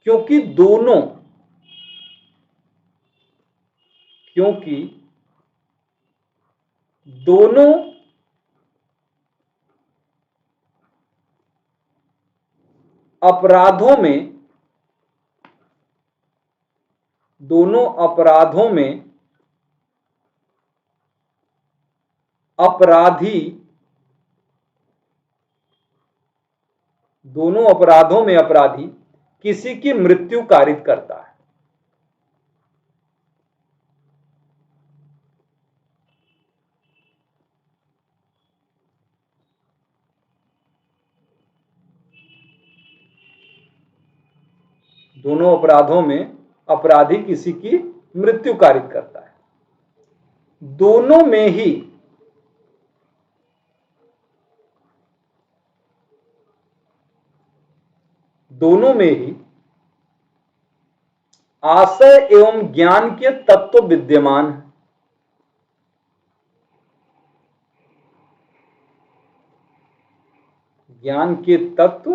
Speaker 1: क्योंकि दोनों अपराधों में अपराधी, दोनों अपराधों में अपराधी किसी की मृत्यु कारित करता है। दोनों अपराधों में अपराधी किसी की मृत्यु कारित करता है। दोनों में ही आशय एवं ज्ञान के तत्व विद्यमान है। ज्ञान के तत्व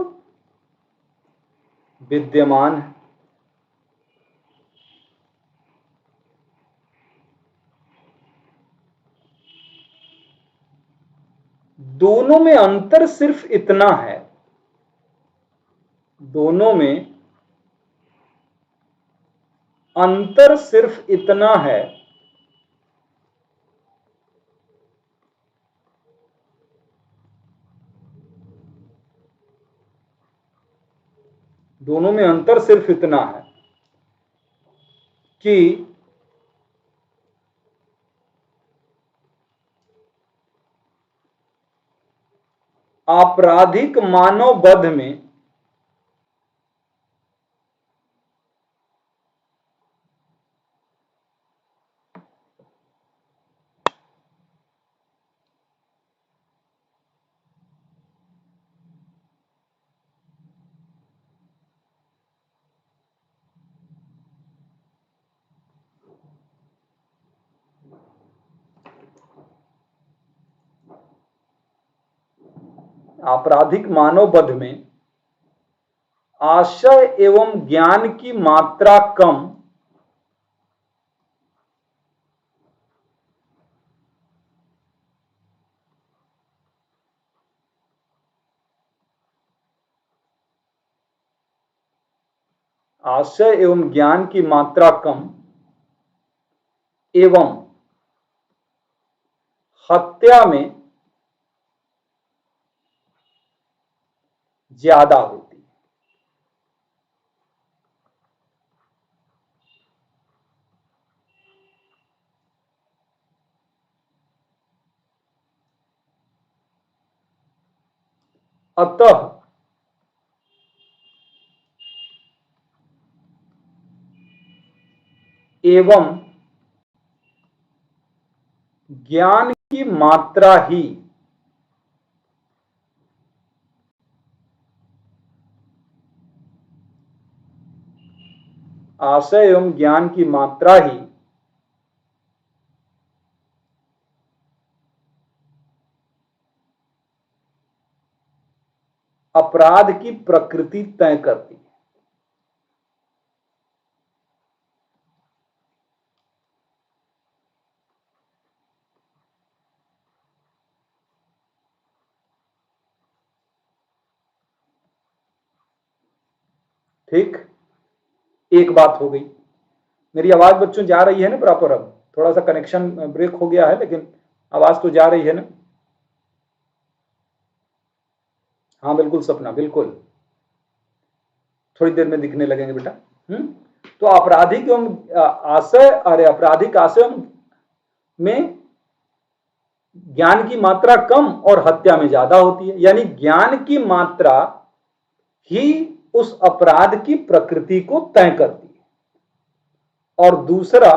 Speaker 1: विद्यमान है। दोनों में अंतर सिर्फ इतना है, दोनों में अंतर सिर्फ इतना है दोनों में अंतर सिर्फ इतना है कि आपराधिक मानववध में आपराधिक मानववध में आशय एवं ज्ञान की मात्रा कम आशय एवं ज्ञान की मात्रा कम एवं हत्या में ज्यादा होती है। अतः एवं ज्ञान की मात्रा ही आशय एवं ज्ञान की मात्रा ही अपराध की प्रकृति तय करती है। ठीक, एक बात हो गई। मेरी आवाज बच्चों जा रही है ना प्रॉपर? अब थोड़ा सा कनेक्शन ब्रेक हो गया है, लेकिन आवाज तो जा रही है ना? हाँ बिल्कुल सपना, बिल्कुल थोड़ी देर में दिखने लगेंगे बेटा। तो आपराधिक एवं आशय, अरे आपराधिक आशय में ज्ञान की मात्रा कम और हत्या में ज्यादा होती है, यानी ज्ञान की मात्रा ही उस अपराध की प्रकृति को तय करती है। और दूसरा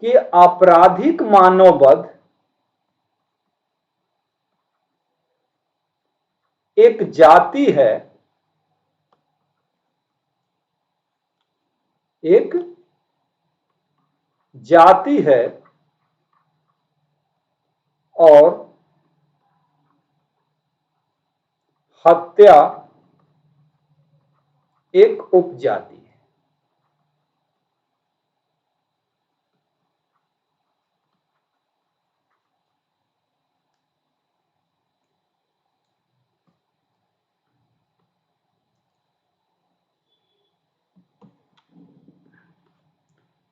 Speaker 1: कि आपराधिक मानववध एक जाति है, एक जाति है और हत्या एक उपजाति है।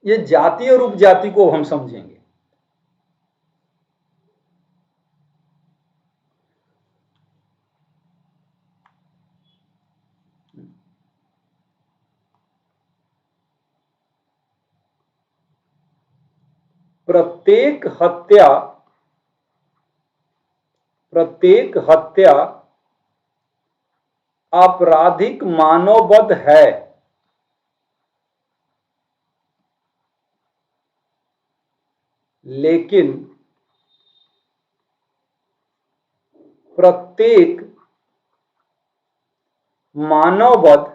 Speaker 1: ये जाति और उपजाति को हम समझेंगे। प्रत्येक हत्या आपराधिक मानववध है, लेकिन प्रत्येक मानववध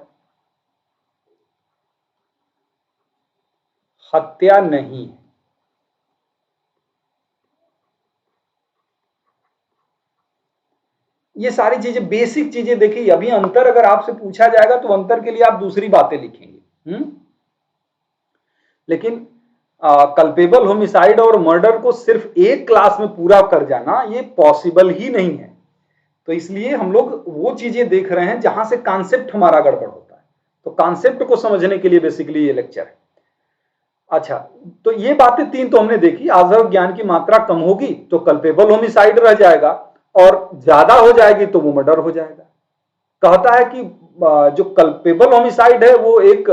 Speaker 1: हत्या नहीं है। ये सारी चीजें बेसिक चीजें देखिए। अभी अंतर अगर आपसे पूछा जाएगा तो अंतर के लिए आप दूसरी बातें लिखेंगे। लेकिन कल्पेबल होमिसाइड और मर्डर को सिर्फ एक क्लास में पूरा कर जाना ये पॉसिबल ही नहीं है। तो इसलिए हम लोग वो चीजें देख रहे हैं जहां से कॉन्सेप्ट हमारा गड़बड़ होता है। तो कॉन्सेप्ट को समझने के लिए बेसिकली ये लेक्चर है। अच्छा, तो ये बातें तीन तो हमने देखी। आजर ज्ञान की मात्रा कम होगी तो कल्पेबल होमिसाइड रह जाएगा, और ज्यादा हो जाएगी तो वो मर्डर हो जाएगा। कहता है कि जो कल्पेबल होमिसाइड है वो एक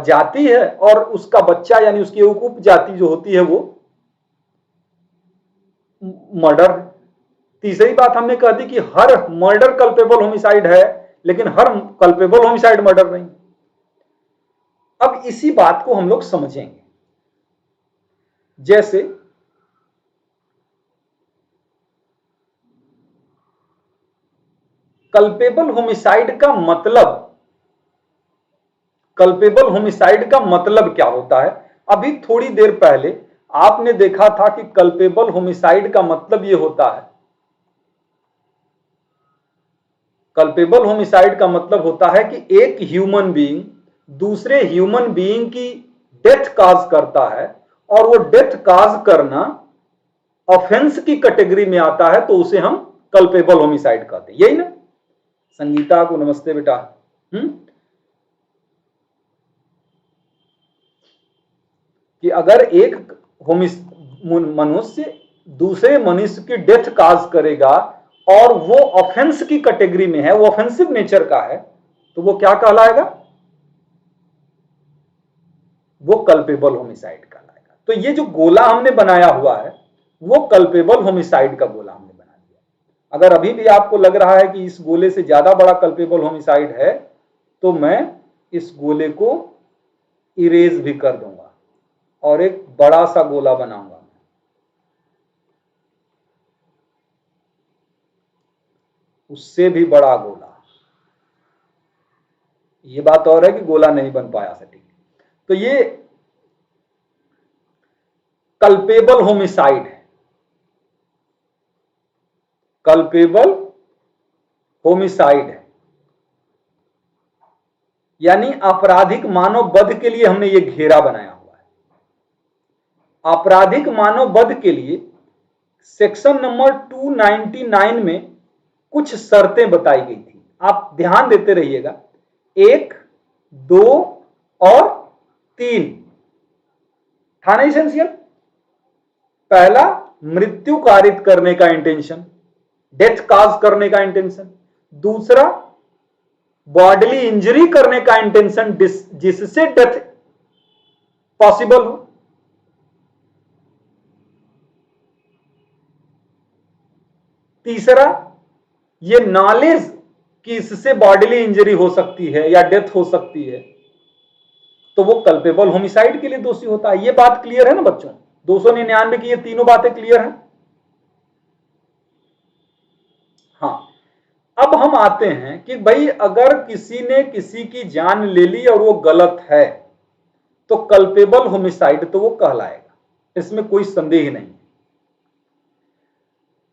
Speaker 1: जाति है और उसका बच्चा यानी उसकी उपजाति जो होती है वो मर्डर। तीसरी बात हमने कह दी कि हर मर्डर कल्पेबल होमिसाइड है, लेकिन हर कल्पेबल होमिसाइड मर्डर नहीं। अब इसी बात को हम लोग समझेंगे। जैसे कल्पेबल होमिसाइड का मतलब क्या होता है? अभी थोड़ी देर पहले आपने देखा था कि कल्पेबल होमिसाइड का मतलब यह होता है कल्पेबल होमिसाइड का मतलब होता है कि एक ह्यूमन बीइंग दूसरे ह्यूमन बीइंग की डेथ काज करता है और वो डेथ काज करना ऑफेंस की कैटेगरी में आता है, तो उसे हम कल्पेबल होमिसाइड कहते हैं। यही ना? संगीता को नमस्ते बेटा। कि अगर एक मनुष्य दूसरे मनुष्य की डेथ काज करेगा और वो ऑफेंस की कैटेगरी में है, वो ऑफेंसिव नेचर का है, तो वो क्या कहलाएगा? वो कल्पेबल होमिसाइड कहलाएगा। तो ये जो गोला हमने बनाया हुआ है वो कल्पेबल होमिसाइड का गोला हमने बना दिया। अगर अभी भी आपको लग रहा है कि इस गोले से ज्यादा बड़ा कल्पेबल होमिसाइड है, तो मैं इस गोले को इरेज भी कर दूंगा और एक बड़ा सा गोला बनाऊंगा। उससे भी बड़ा गोला। ये बात और है कि गोला नहीं बन पाया सटीक। तो ये कल्पेबल होमिसाइड है। कल्पेबल होमिसाइड है, यानी आपराधिक मानव वध के लिए हमने ये घेरा बनाया हुआ है। आपराधिक मानव वध के लिए सेक्शन नंबर 299 में कुछ शर्तें बताई गई थी, आप ध्यान देते रहिएगा। 1, 2 और 3 था ना एसेंशियल। पहला, मृत्यु कारित करने का इंटेंशन, डेथ काज करने का इंटेंशन। दूसरा, बॉडीली इंजरी करने का इंटेंशन जिससे डेथ पॉसिबल हो। तीसरा, ये नॉलेज कि इससे बॉडीली इंजरी हो सकती है या डेथ हो सकती है, तो वो कल्पेबल होमिसाइड के लिए दोषी होता है। ये बात क्लियर है ना बच्चों? 299 की ये तीनों बातें क्लियर हैं। हाँ, अब हम आते हैं कि भाई अगर किसी ने किसी की जान ले ली और वो गलत है, तो कल्पेबल होमिसाइड तो वो कहलाएगा, इसमें कोई संदेह नहीं।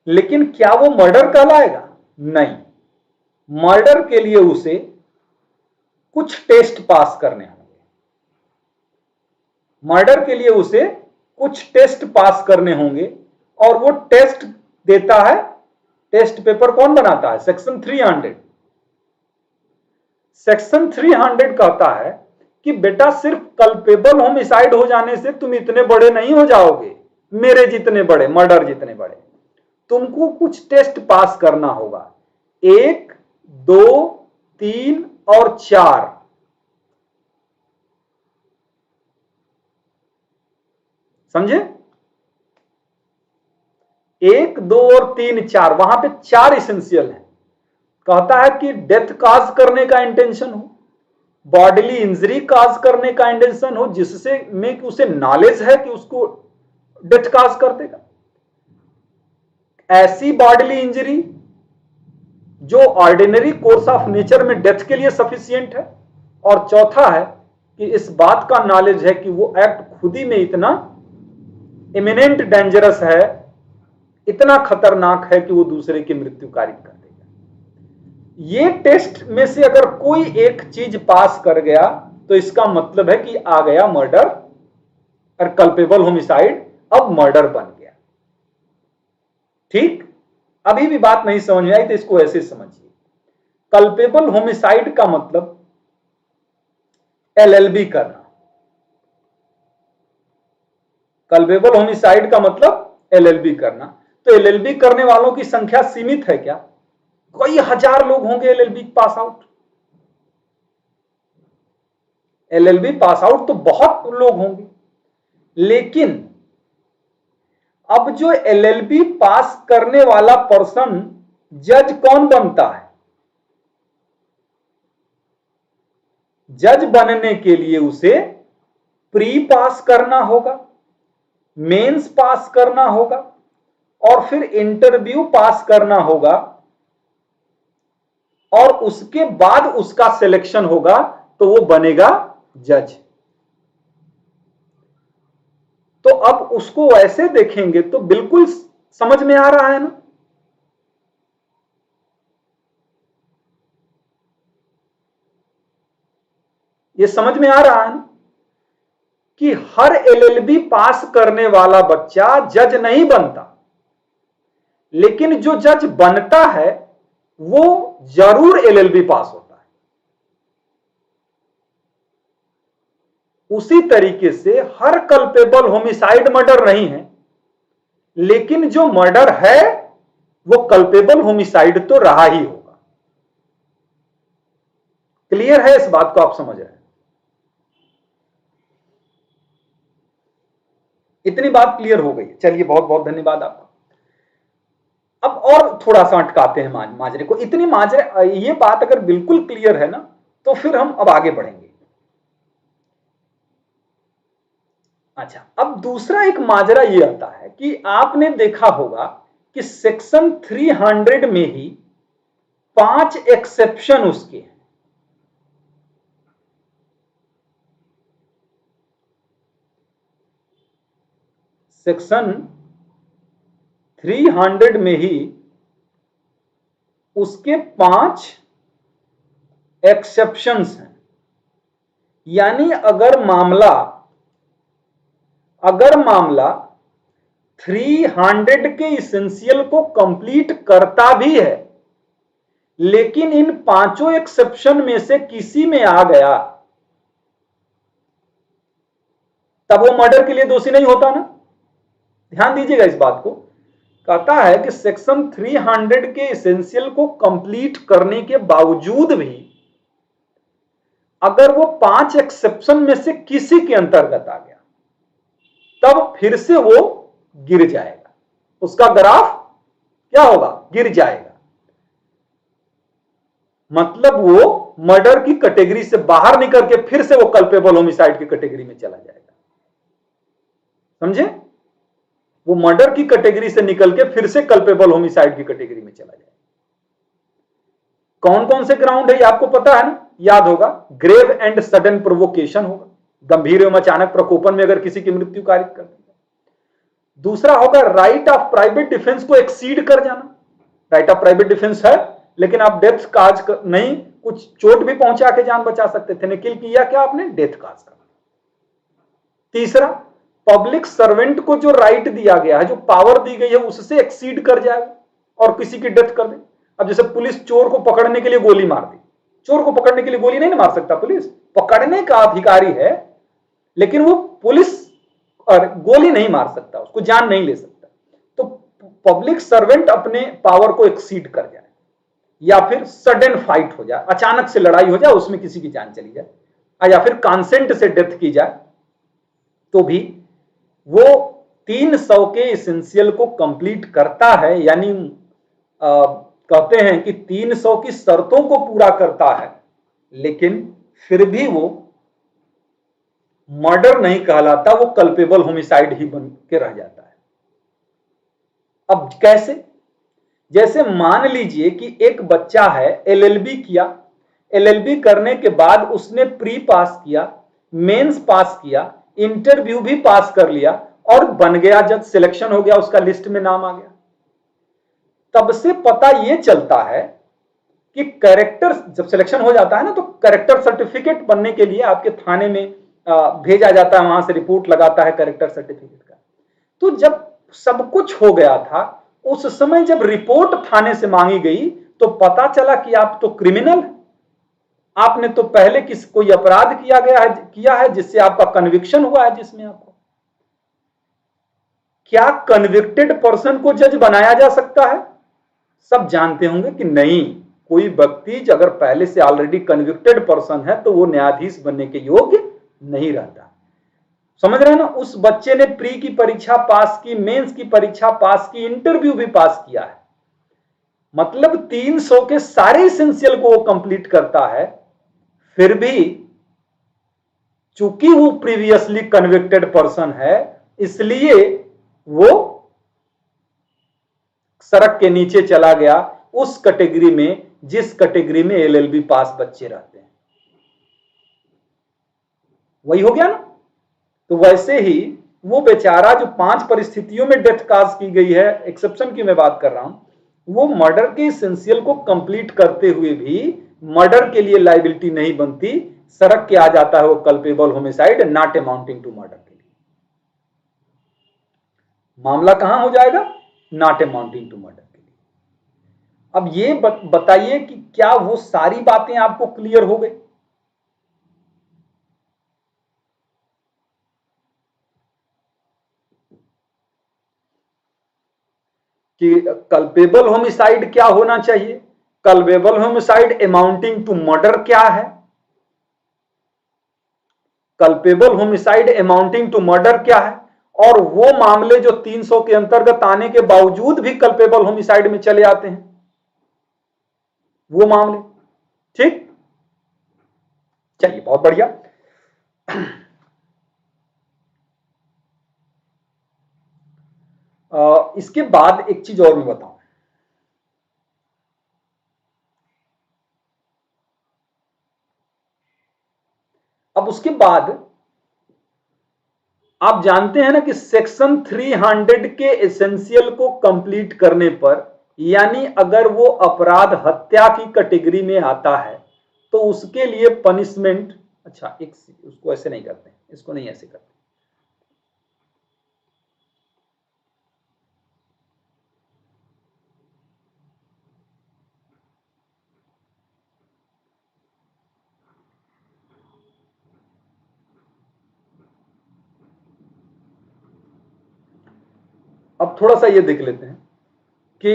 Speaker 1: लेकिन क्या वो मर्डर कहलाएगा? नहीं। मर्डर के लिए उसे कुछ टेस्ट पास करने होंगे। मर्डर के लिए उसे कुछ टेस्ट पास करने होंगे, और वो टेस्ट देता है, टेस्ट पेपर कौन बनाता है? सेक्शन 300। सेक्शन 300 कहता है कि बेटा सिर्फ कल्पेबल होमिसाइड हो जाने से तुम इतने बड़े नहीं हो जाओगे, मेरे जितने बड़े, मर्डर जितने बड़े। तुमको कुछ टेस्ट पास करना होगा। 1, 2, 3 और 4। समझे? 1, 2 और 3, 4, वहां पे 4 इसेंशियल है। कहता है कि डेथ काज करने का इंटेंशन हो, बॉडीली इंजरी काज करने का इंटेंशन हो जिससे में उसे नॉलेज है कि उसको डेथ काज कर देगा, ऐसी बॉडीली इंजरी जो ऑर्डिनरी कोर्स ऑफ नेचर में डेथ के लिए सफिशिएंट है, और चौथा है कि इस बात का नॉलेज है कि वो एक्ट खुद ही में इतना इमिनेंट डेंजरस है, इतना खतरनाक है कि वो दूसरे की मृत्यु कारित कर देगा। ये टेस्ट में से अगर कोई एक चीज पास कर गया तो इसका मतलब है कि आ गया मर्डर, और कल्पेबल होमिसाइड अब मर्डर बन गया। ठीक? अभी भी बात नहीं समझ में आई तो इसको ऐसे समझिए। कल्पेबल होमिसाइड का मतलब एलएलबी करना। कल्पेबल होमिसाइड का मतलब एलएलबी करना। तो एलएलबी करने वालों की संख्या सीमित है क्या? कई हजार लोग होंगे LLB pass out. LLB pass out तो बहुत लोग होंगे, लेकिन अब जो एलएलबी पास करने वाला पर्सन जज कौन बनता है? जज बनने के लिए उसे प्री पास करना होगा, मेंस पास करना होगा, और फिर इंटरव्यू पास करना होगा, और उसके बाद उसका सिलेक्शन होगा तो वो बनेगा जज। तो अब उसको ऐसे देखेंगे तो बिल्कुल समझ में आ रहा है ना? ये समझ में आ रहा है ना कि हर एलएलबी पास करने वाला बच्चा जज नहीं बनता, लेकिन जो जज बनता है वो जरूर एलएलबी पास होता है। उसी तरीके से हर कल्पेबल होमिसाइड मर्डर नहीं है, लेकिन जो मर्डर है वो कल्पेबल होमिसाइड तो रहा ही होगा। क्लियर है इस बात को, आप समझ रहे हैं? इतनी बात क्लियर हो गई। चलिए, बहुत बहुत धन्यवाद आपका। अब और थोड़ा सा अटकाते हैं माजरे को। इतनी माजरे, ये बात अगर बिल्कुल क्लियर है ना, तो फिर हम अब आगे बढ़ेंगे। अच्छा, अब दूसरा एक माजरा ये आता है कि आपने देखा होगा कि सेक्शन 300 में ही 5 एक्सेप्शन उसके हैं। सेक्शन 300 में ही उसके 5 एक्सेप्शंस हैं। यानी अगर मामला 300 के इसेंशियल को कंप्लीट करता भी है, लेकिन इन 5 एक्सेप्शन में से किसी में आ गया, तब वो मर्डर के लिए दोषी नहीं होता ना। ध्यान दीजिएगा इस बात को। कहता है कि सेक्शन 300 के इसेंशियल को कंप्लीट करने के बावजूद भी अगर वो 5 एक्सेप्शन में से किसी के अंतर्गत आ गया, तब फिर से वो गिर जाएगा, उसका ग्राफ क्या होगा? गिर जाएगा। मतलब वो मर्डर की कैटेगरी से बाहर निकल के फिर से वो कल्पेबल होमिसाइड की कैटेगरी में चला जाएगा। समझे? वो मर्डर की कैटेगरी से निकल के फिर से कल्पेबल होमिसाइड की कैटेगरी में चला जाएगा। कौन कौन से ग्राउंड है ये आपको पता है ना? याद होगा, ग्रेव एंड सडन प्रोवोकेशन होगा, गंभीर एवं अचानक प्रकोपन में अगर किसी की मृत्यु कारित कर दी। दूसरा होगा राइट ऑफ प्राइवेट डिफेंस को एक्सीड कर जाना। राइट ऑफ प्राइवेट डिफेंस है, लेकिन आप डेथ काज नहीं, कुछ चोट भी पहुंचा के जान बचा सकते थे, किल किया क्या आपने? डेथ काज कर। तीसरा, पब्लिक सर्वेंट को जो राइट दिया गया है, जो पावर दी गई है, उससे एक्सीड कर जाएगा और किसी की डेथ कर दे। अब जैसे पुलिस चोर को पकड़ने के लिए गोली मार दी, चोर को पकड़ने के लिए गोली नहीं मार सकता, पुलिस पकड़ने का अधिकारी है, लेकिन वो पुलिस और गोली नहीं मार सकता, उसको जान नहीं ले सकता। तो पब्लिक सर्वेंट अपने पावर को एक्सीड कर जाए, या फिर सडन फाइट हो जाए, अचानक से लड़ाई हो जाए, उसमें किसी की जान चली जाए, या फिर कंसेंट से डेथ की जाए, तो भी वो 300 के इसेंशियल को कंप्लीट करता है। यानी कहते हैं कि 300 की शर्तों को पूरा करता है, लेकिन फिर भी वो मर्डर नहीं कहलाता, वो कल्पेबल होमिसाइड ही बन के रह जाता है। अब कैसे? जैसे मान लीजिए कि एक बच्चा है, एलएलबी किया, एलएलबी करने के बाद उसने प्री पास किया, मेंस पास किया, इंटरव्यू भी पास कर लिया और बन गया, जब सिलेक्शन हो गया, उसका लिस्ट में नाम आ गया। तब से पता यह चलता है कि कैरेक्टर, जब सिलेक्शन हो जाता है ना, तो कैरेक्टर सर्टिफिकेट बनने के लिए आपके थाने में भेजा जाता है, वहां से रिपोर्ट लगाता है कैरेक्टर सर्टिफिकेट का। तो जब सब कुछ हो गया था, उस समय जब रिपोर्ट थाने से मांगी गई, तो पता चला कि आप तो क्रिमिनल, आपने तो पहले कोई अपराध किया है जिससे आपका कन्विक्शन हुआ है, जिसमें आपको, क्या कन्विक्टेड पर्सन को जज बनाया जा सकता है? सब जानते होंगे कि नहीं, कोई व्यक्ति अगर पहले से ऑलरेडी कन्विक्टेड पर्सन है तो वो न्यायाधीश बनने के योग्य नहीं रहता। समझ रहे हैं ना? उस बच्चे ने प्री की परीक्षा पास की, मेंस की परीक्षा पास की, इंटरव्यू भी पास किया है, मतलब 300 के सारे एसेंशियल को वो कंप्लीट करता है, फिर भी चूंकि वो प्रीवियसली कन्विक्टेड पर्सन है, इसलिए वो सड़क के नीचे चला गया उस कैटेगरी में जिस कैटेगरी में एलएलबी पास बच्चे रहते हैं। वही हो गया ना? तो वैसे ही वो बेचारा जो 5 परिस्थितियों में डेथ काज की गई है, एक्सेप्शन की मैं बात कर रहा हूं, वो मर्डर के एसेंशियल को कंप्लीट करते हुए भी मर्डर के लिए लायबिलिटी नहीं बनती, सड़क के आ जाता है वो culpable homicide not amounting to murder के लिए। मामला कहां हो जाएगा? नॉट अमाउंटिंग टू मर्डर के लिए। अब ये बताइए कि क्या वो सारी बातें आपको क्लियर हो गई? कि कल्पेबल होमिसाइड क्या होना चाहिए, culpable homicide amounting to murder क्या है, culpable homicide amounting to murder क्या है, और वो मामले जो 300 के अंतर्गत आने के बावजूद भी कल्पेबल होमिसाइड में चले आते हैं, वो मामले। ठीक, चलिए बहुत बढ़िया। इसके बाद एक चीज और मैं बताऊं। अब उसके बाद आप जानते हैं ना कि सेक्शन 300 के एसेंशियल को कंप्लीट करने पर, यानी अगर वो अपराध हत्या की कैटेगरी में आता है तो उसके लिए पनिशमेंट, अच्छा एक उसको ऐसे नहीं करते, इसको नहीं ऐसे करते, अब थोड़ा सा ये देख लेते हैं कि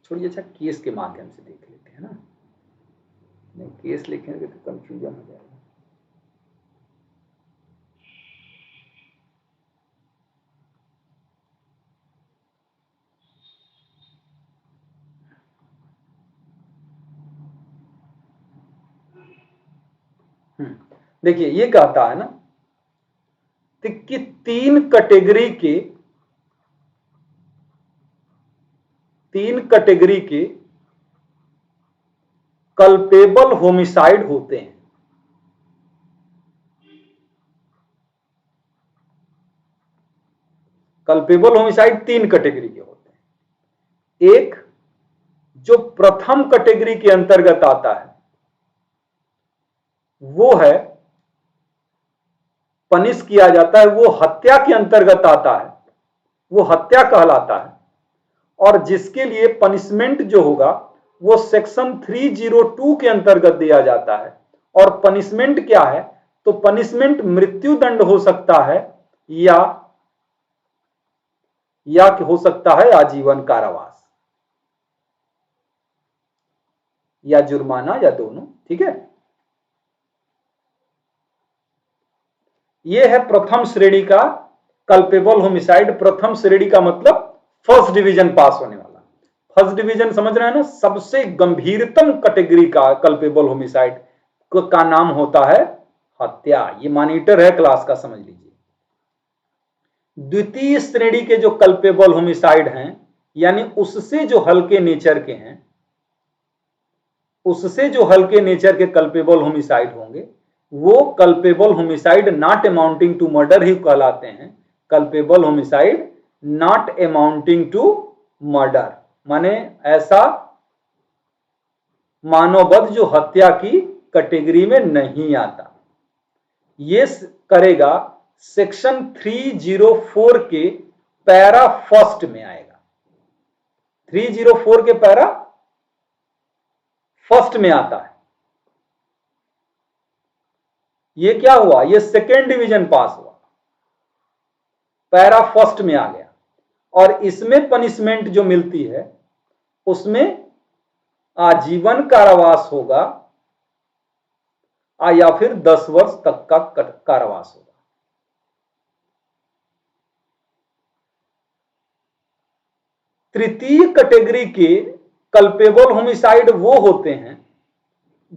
Speaker 1: छोड़िए, अच्छा केस के माध्यम से देख लेते हैं ना, नहीं केस लिखेंगे तो कंफ्यूजन हो जाएगा। देखिए ये कहता है ना कि तीन कैटेगरी के कल्पेबल होमिसाइड होते हैं। कल्पेबल होमिसाइड तीन कैटेगरी के होते हैं। एक जो प्रथम कैटेगरी के अंतर्गत आता है वो है, पनिश किया जाता है, वो हत्या के अंतर्गत आता है, वो हत्या कहलाता है, और जिसके लिए पनिशमेंट जो होगा वो सेक्शन 302 के अंतर्गत दिया जाता है। और पनिशमेंट क्या है? तो पनिशमेंट मृत्युदंड हो सकता है या हो सकता है आजीवन कारावास या जुर्माना या दोनों। ठीक है, यह है प्रथम श्रेणी का कल्पेबल होमिसाइड। प्रथम श्रेणी का मतलब फर्स्ट डिवीजन पास होने वाला। फर्स्ट डिवीजन समझ रहे हैं ना, सबसे गंभीरतम कैटेगरी का कल्पेबल होमिसाइड का नाम होता है हत्या। ये मॉनिटर है क्लास का, समझ लीजिए। द्वितीय श्रेणी के जो कल्पेबल होमिसाइड हैं, यानी उससे जो हल्के नेचर के हैं, उससे जो हल्के नेचर के कल्पेबल होमिसाइड होंगे वो culpable homicide not amounting to murder ही कहलाते हैं। Culpable homicide not amounting to murder माने ऐसा मानववध जो हत्या की कैटेगरी में नहीं आता। ये करेगा सेक्शन 304 के पैरा फर्स्ट में आएगा। 304 के पैरा फर्स्ट में आता है। ये क्या हुआ? ये सेकेंड डिवीजन पास हुआ, पैरा फर्स्ट में आ गया। और इसमें पनिशमेंट जो मिलती है उसमें आजीवन कारावास होगा या फिर 10 वर्ष तक का कारावास होगा। तृतीय कैटेगरी के कल्पेबल होमिसाइड वो होते हैं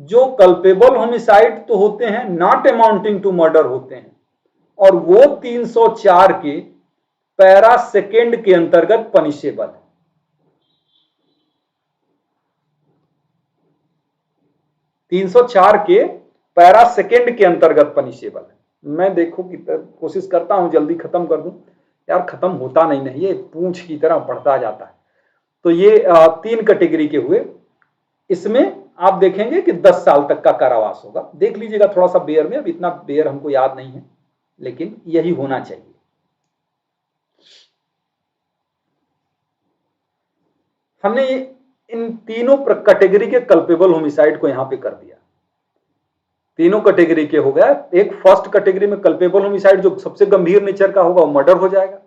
Speaker 1: जो कल्पेबल होमिसाइड तो होते हैं, नॉट अमाउंटिंग टू मर्डर होते हैं, और वो 304 के पैरा सेकेंड के अंतर्गत पनिशेबल है। 304 के पैरा सेकेंड के अंतर्गत पनिशेबल है। मैं देखो कि कोशिश करता हूं जल्दी खत्म कर दूं। यार खत्म होता नहीं है, ये पूंछ की तरह बढ़ता जाता है। तो ये 3 कैटेगरी के हुए। इसमें आप देखेंगे कि 10 साल तक का कारावास होगा। देख लीजिएगा थोड़ा सा बेयर में, अब इतना बेयर हमको याद नहीं है, लेकिन यही होना चाहिए। हमने इन तीनों कैटेगरी के कल्पेबल होमिसाइड को यहां पे कर दिया। तीनों कैटेगरी के हो गया। एक फर्स्ट कैटेगरी में कल्पेबल होमिसाइड जो सबसे गंभीर नेचर का होगा वो मर्डर हो जाएगा।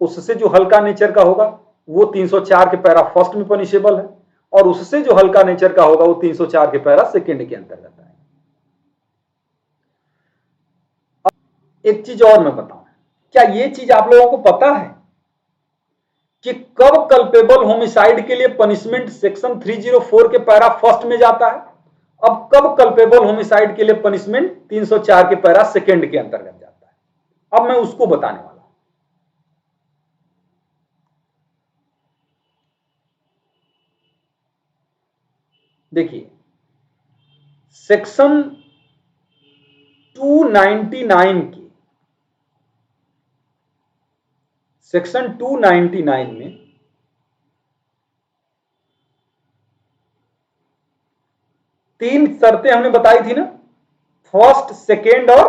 Speaker 1: उससे जो हल्का नेचर का होगा वो 304 के पैरा फर्स्ट में पनिशेबल है, और उससे जो हल्का नेचर का होगा वो 304 के पैरा सेकेंड के अंतर्गत है। एक चीज और मैं बताऊं, क्या ये चीज आप लोगों को पता है कि कब कल्पेबल होमिसाइड के लिए पनिशमेंट सेक्शन 304 के पैरा फर्स्ट में जाता है? अब कब कल्पेबल होमिसाइड के लिए पनिशमेंट 304 के पैरा सेकेंड के अंतर्गत जाता है? अब मैं उसको बताने वाला हूं। देखिए, सेक्शन 299 के सेक्शन 299 में तीन शर्तें हमने बताई थी ना, फर्स्ट, सेकेंड और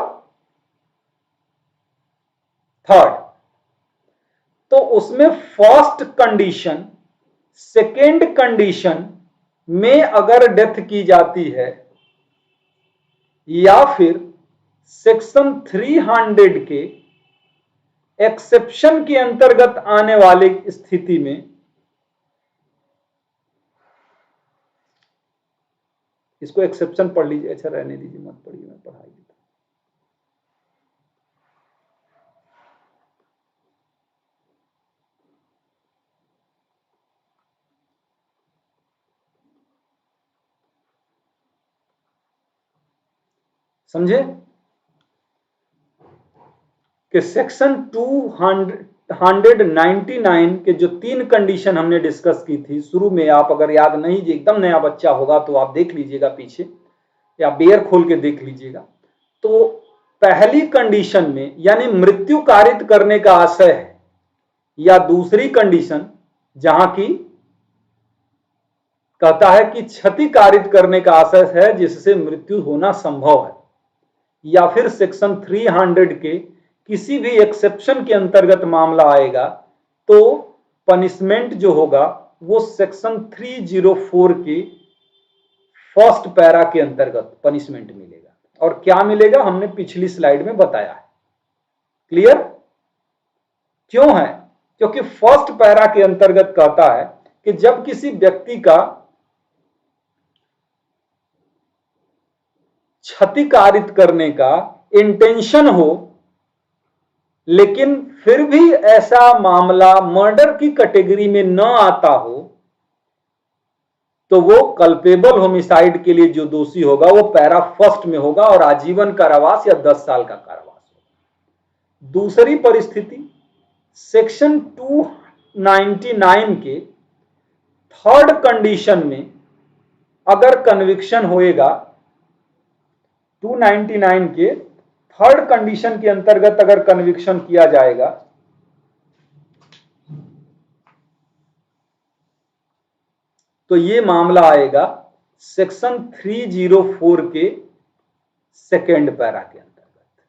Speaker 1: थर्ड। तो उसमें फर्स्ट कंडीशन, सेकेंड कंडीशन में अगर डेथ की जाती है या फिर सेक्शन 300 के एक्सेप्शन के अंतर्गत आने वाली स्थिति में, इसको एक्सेप्शन पढ़ लीजिए, अच्छा रहने दीजिए, मत पढ़िए, मैं पढ़ाई। समझे कि सेक्शन 299 के जो तीन कंडीशन हमने डिस्कस की थी शुरू में, आप अगर याद नहीं, एकदम नया बच्चा होगा तो आप देख लीजिएगा पीछे या बेयर खोल के देख लीजिएगा। तो पहली कंडीशन में यानी मृत्यु कारित करने का आशय है, या दूसरी कंडीशन जहां की कहता है कि क्षति कारित करने का आशय है जिससे मृत्यु होना संभव है, या फिर सेक्शन 300 के किसी भी एक्सेप्शन के अंतर्गत मामला आएगा, तो पनिशमेंट जो होगा वो सेक्शन 304 के फर्स्ट पैरा के अंतर्गत पनिशमेंट मिलेगा। और क्या मिलेगा हमने पिछली स्लाइड में बताया है। क्लियर? क्यों है? क्योंकि फर्स्ट पैरा के अंतर्गत कहता है कि जब किसी व्यक्ति का क्षति कारित करने का इंटेंशन हो, लेकिन फिर भी ऐसा मामला मर्डर की कैटेगरी में न आता हो, तो वो कल्पेबल होमिसाइड के लिए जो दोषी होगा वो पैरा फर्स्ट में होगा और आजीवन कारावास या 10 साल का कारावास होगा। दूसरी परिस्थिति, सेक्शन 299 के थर्ड कंडीशन में अगर कन्विक्शन होएगा, 299 के थर्ड कंडीशन के अंतर्गत अगर कन्विक्शन किया जाएगा, तो ये मामला आएगा सेक्शन 304 के सेकेंड पैरा के अंतर्गत।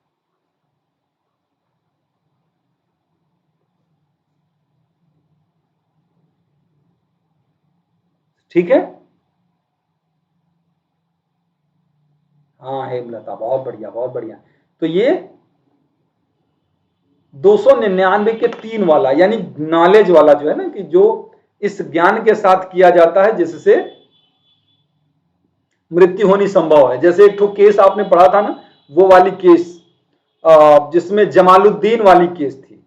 Speaker 1: ठीक है? हाँ हेमलता, बहुत बढ़िया बहुत बढ़िया। तो ये 299 के 3 वाला यानी नॉलेज वाला जो है ना, कि जो इस ज्ञान के साथ किया जाता है जिससे मृत्यु होनी संभव है। जैसे एक ठो केस आपने पढ़ा था ना, वो वाली केस जिसमें जमालुद्दीन वाली केस थी।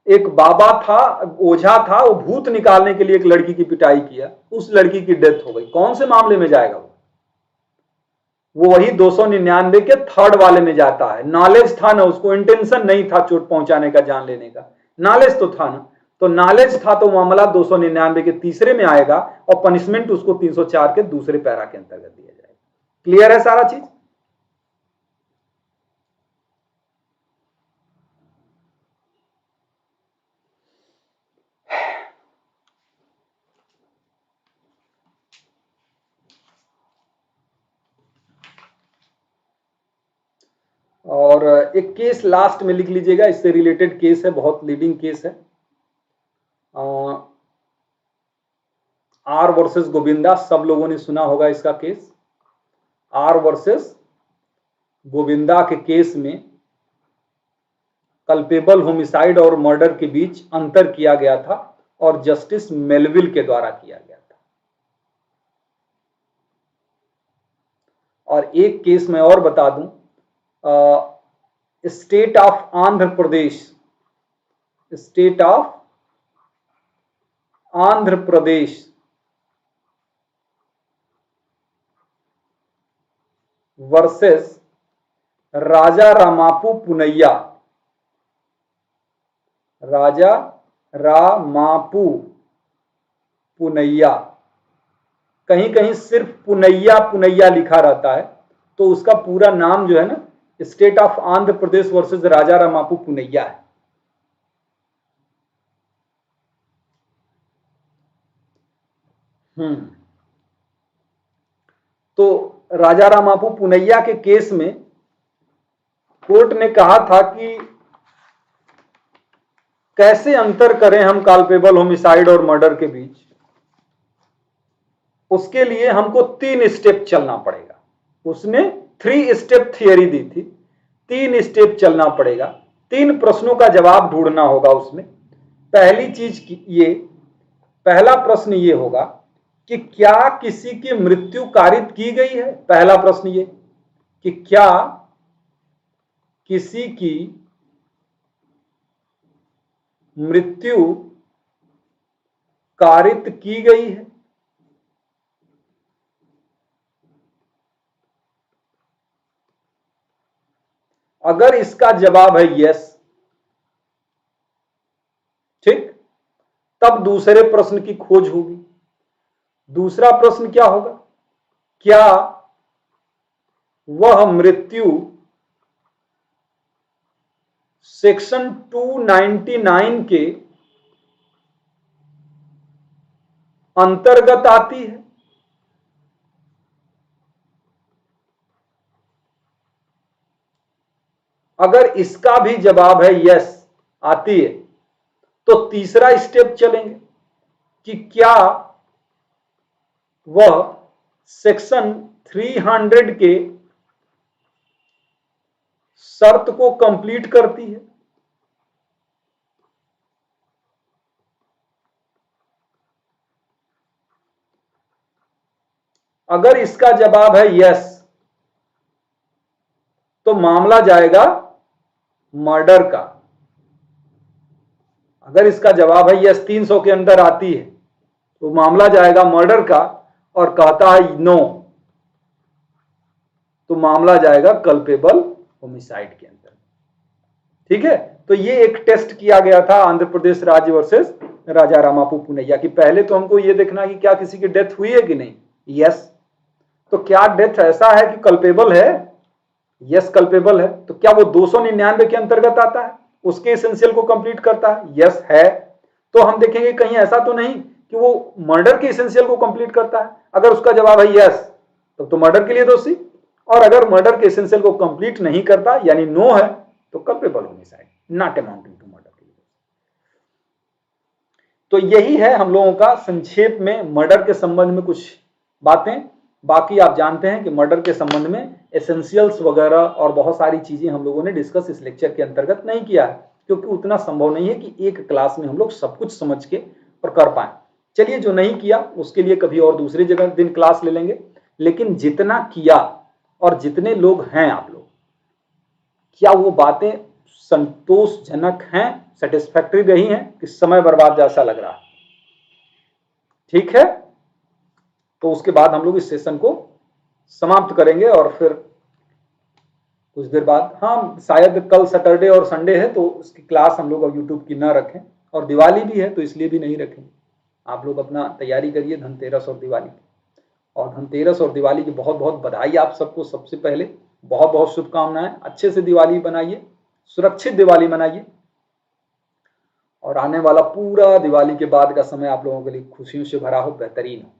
Speaker 1: एक बाबा था, ओझा था, वो भूत निकालने के लिए एक लड़की की पिटाई किया, उस लड़की की डेथ हो गई। कौन से मामले में जाएगा वो वही 299 के थर्ड वाले में जाता है। नॉलेज था ना, उसको इंटेंशन नहीं था चोट पहुंचाने का, जान लेने का, नॉलेज तो था ना, तो नॉलेज था तो मामला 299 के तीसरे में आएगा और पनिशमेंट उसको 304 के दूसरे पैरा के अंतर्गत दिया जाएगा। क्लियर है सारा चीज? और एक केस लास्ट में लिख लीजिएगा, इससे रिलेटेड केस है, बहुत लीडिंग केस है। आर वर्सेस गोविंदा, सब लोगों ने सुना होगा इसका केस। आर वर्सेस गोविंदा के केस में कल्पेबल होमिसाइड और मर्डर के बीच अंतर किया गया था और जस्टिस मेलविल के द्वारा किया गया था। और एक केस मैं और बता दूं, state of Andhra Pradesh, state of Andhra Pradesh versus Raja Ramapu Punnaiah, Raja Ramapu Punnaiah, कहीं कहीं सिर्फ पुनैया पुनैया लिखा रहता है, तो उसका पूरा नाम जो है ना, state of Andhra Pradesh versus Raja Ramapu Punnaiah है। तो राजा रामापू पुनैया के केस में कोर्ट ने कहा था कि कैसे अंतर करें हम कल्पेबल होमिसाइड और मर्डर के बीच। उसके लिए हमको 3 स्टेप चलना पड़ेगा। उसने 3 स्टेप थियरी दी थी, 3 स्टेप चलना पड़ेगा, 3 प्रश्नों का जवाब ढूंढना होगा उसमें। पहली चीज ये, पहला प्रश्न ये होगा कि क्या किसी की मृत्यु कारित की गई है। पहला प्रश्न ये कि क्या किसी की मृत्यु कारित की गई है। अगर इसका जवाब है यस, ठीक, तब दूसरे प्रश्न की खोज होगी। दूसरा प्रश्न क्या होगा, क्या वह मृत्यु सेक्शन 299 के अंतर्गत आती है। अगर इसका भी जवाब है यस, आती है, तो तीसरा स्टेप चलेंगे कि क्या वह सेक्शन 300 के शर्त को कंप्लीट करती है। अगर इसका जवाब है यस, तो मामला जाएगा मर्डर का। अगर इसका जवाब है यस, 300 के अंदर आती है, तो मामला जाएगा मर्डर का, और कहता है नो, तो मामला जाएगा कल्पेबल होमिसाइड के अंदर। ठीक है, तो ये एक टेस्ट किया गया था आंध्र प्रदेश राज्य वर्सेस राजा रामापू पुनैया की। पहले तो हमको ये देखना कि क्या किसी की डेथ हुई है कि नहीं। यस, तो क्या डेथ ऐसा है कि कल्पेबल है। यस, कल्पेबल है, तो क्या वो 299 के अंतर्गत आता है, उसके एसेंशियल को कंप्लीट करता है। यस है, तो हम देखेंगे कहीं ऐसा तो नहीं कि वो मर्डर के एसेंशियल को कंप्लीट करता है। अगर उसका जवाब है यस, तो मर्डर के लिए दोषी, और अगर मर्डर के एसेंशियल को कंप्लीट नहीं करता यानी नो है, तो culpable homicide, not amounting to murder के लिए। तो यही है हम लोगों का संक्षेप में मर्डर के संबंध में कुछ बातें। बाकी आप जानते हैं कि मर्डर के संबंध में एसेंशियल्स वगैरह और बहुत सारी चीजें हम लोगों ने डिस्कस इस लेक्चर के अंतर्गत नहीं किया है, क्योंकि उतना संभव नहीं है कि एक क्लास में हम लोग सब कुछ समझ के और कर पाए। चलिए, जो नहीं किया उसके लिए कभी और दूसरी जगह दिन क्लास ले लेंगे, लेकिन जितना किया और जितने लोग हैं आप लोग, क्या वो बातें संतोषजनक हैं, सेटिस्फैक्टरी रही हैं कि समय बर्बाद जैसा लग रहा है। ठीक है, तो उसके बाद हम लोग इस सेशन को समाप्त करेंगे और फिर कुछ देर बाद, हाँ शायद कल सैटरडे और संडे है तो उसकी क्लास हम लोग अब यूट्यूब की ना रखें, और दिवाली भी है तो इसलिए भी नहीं रखें। आप लोग अपना तैयारी करिए धनतेरस और दिवाली की। और धनतेरस और दिवाली की बहुत बहुत बधाई आप सबको। सबसे पहले बहुत बहुत शुभकामनाएं। अच्छे से दिवाली बनाइए, सुरक्षित दिवाली मनाइए, और आने वाला पूरा दिवाली के बाद का समय आप लोगों के लिए खुशियों से भरा हो, बेहतरीन हो।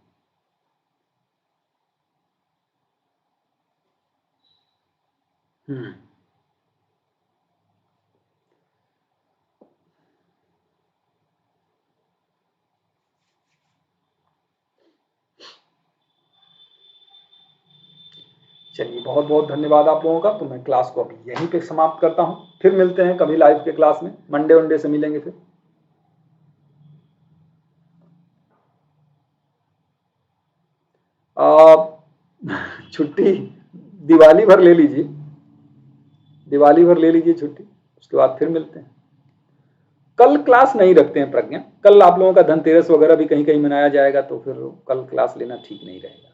Speaker 1: चलिए, बहुत बहुत धन्यवाद आप लोगों का। तो मैं क्लास को अभी यहीं पे समाप्त करता हूँ, फिर मिलते हैं कभी लाइव के क्लास में, मंडे वनडे से मिलेंगे फिर। छुट्टी दिवाली भर ले लीजिए, दिवाली भर ले लीजिए छुट्टी, उसके बाद फिर मिलते हैं। कल क्लास नहीं रखते हैं प्रज्ञा, कल आप लोगों का धनतेरस वगैरह भी कहीं कहीं मनाया जाएगा, तो फिर कल क्लास लेना ठीक नहीं रहेगा।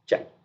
Speaker 1: चलिए।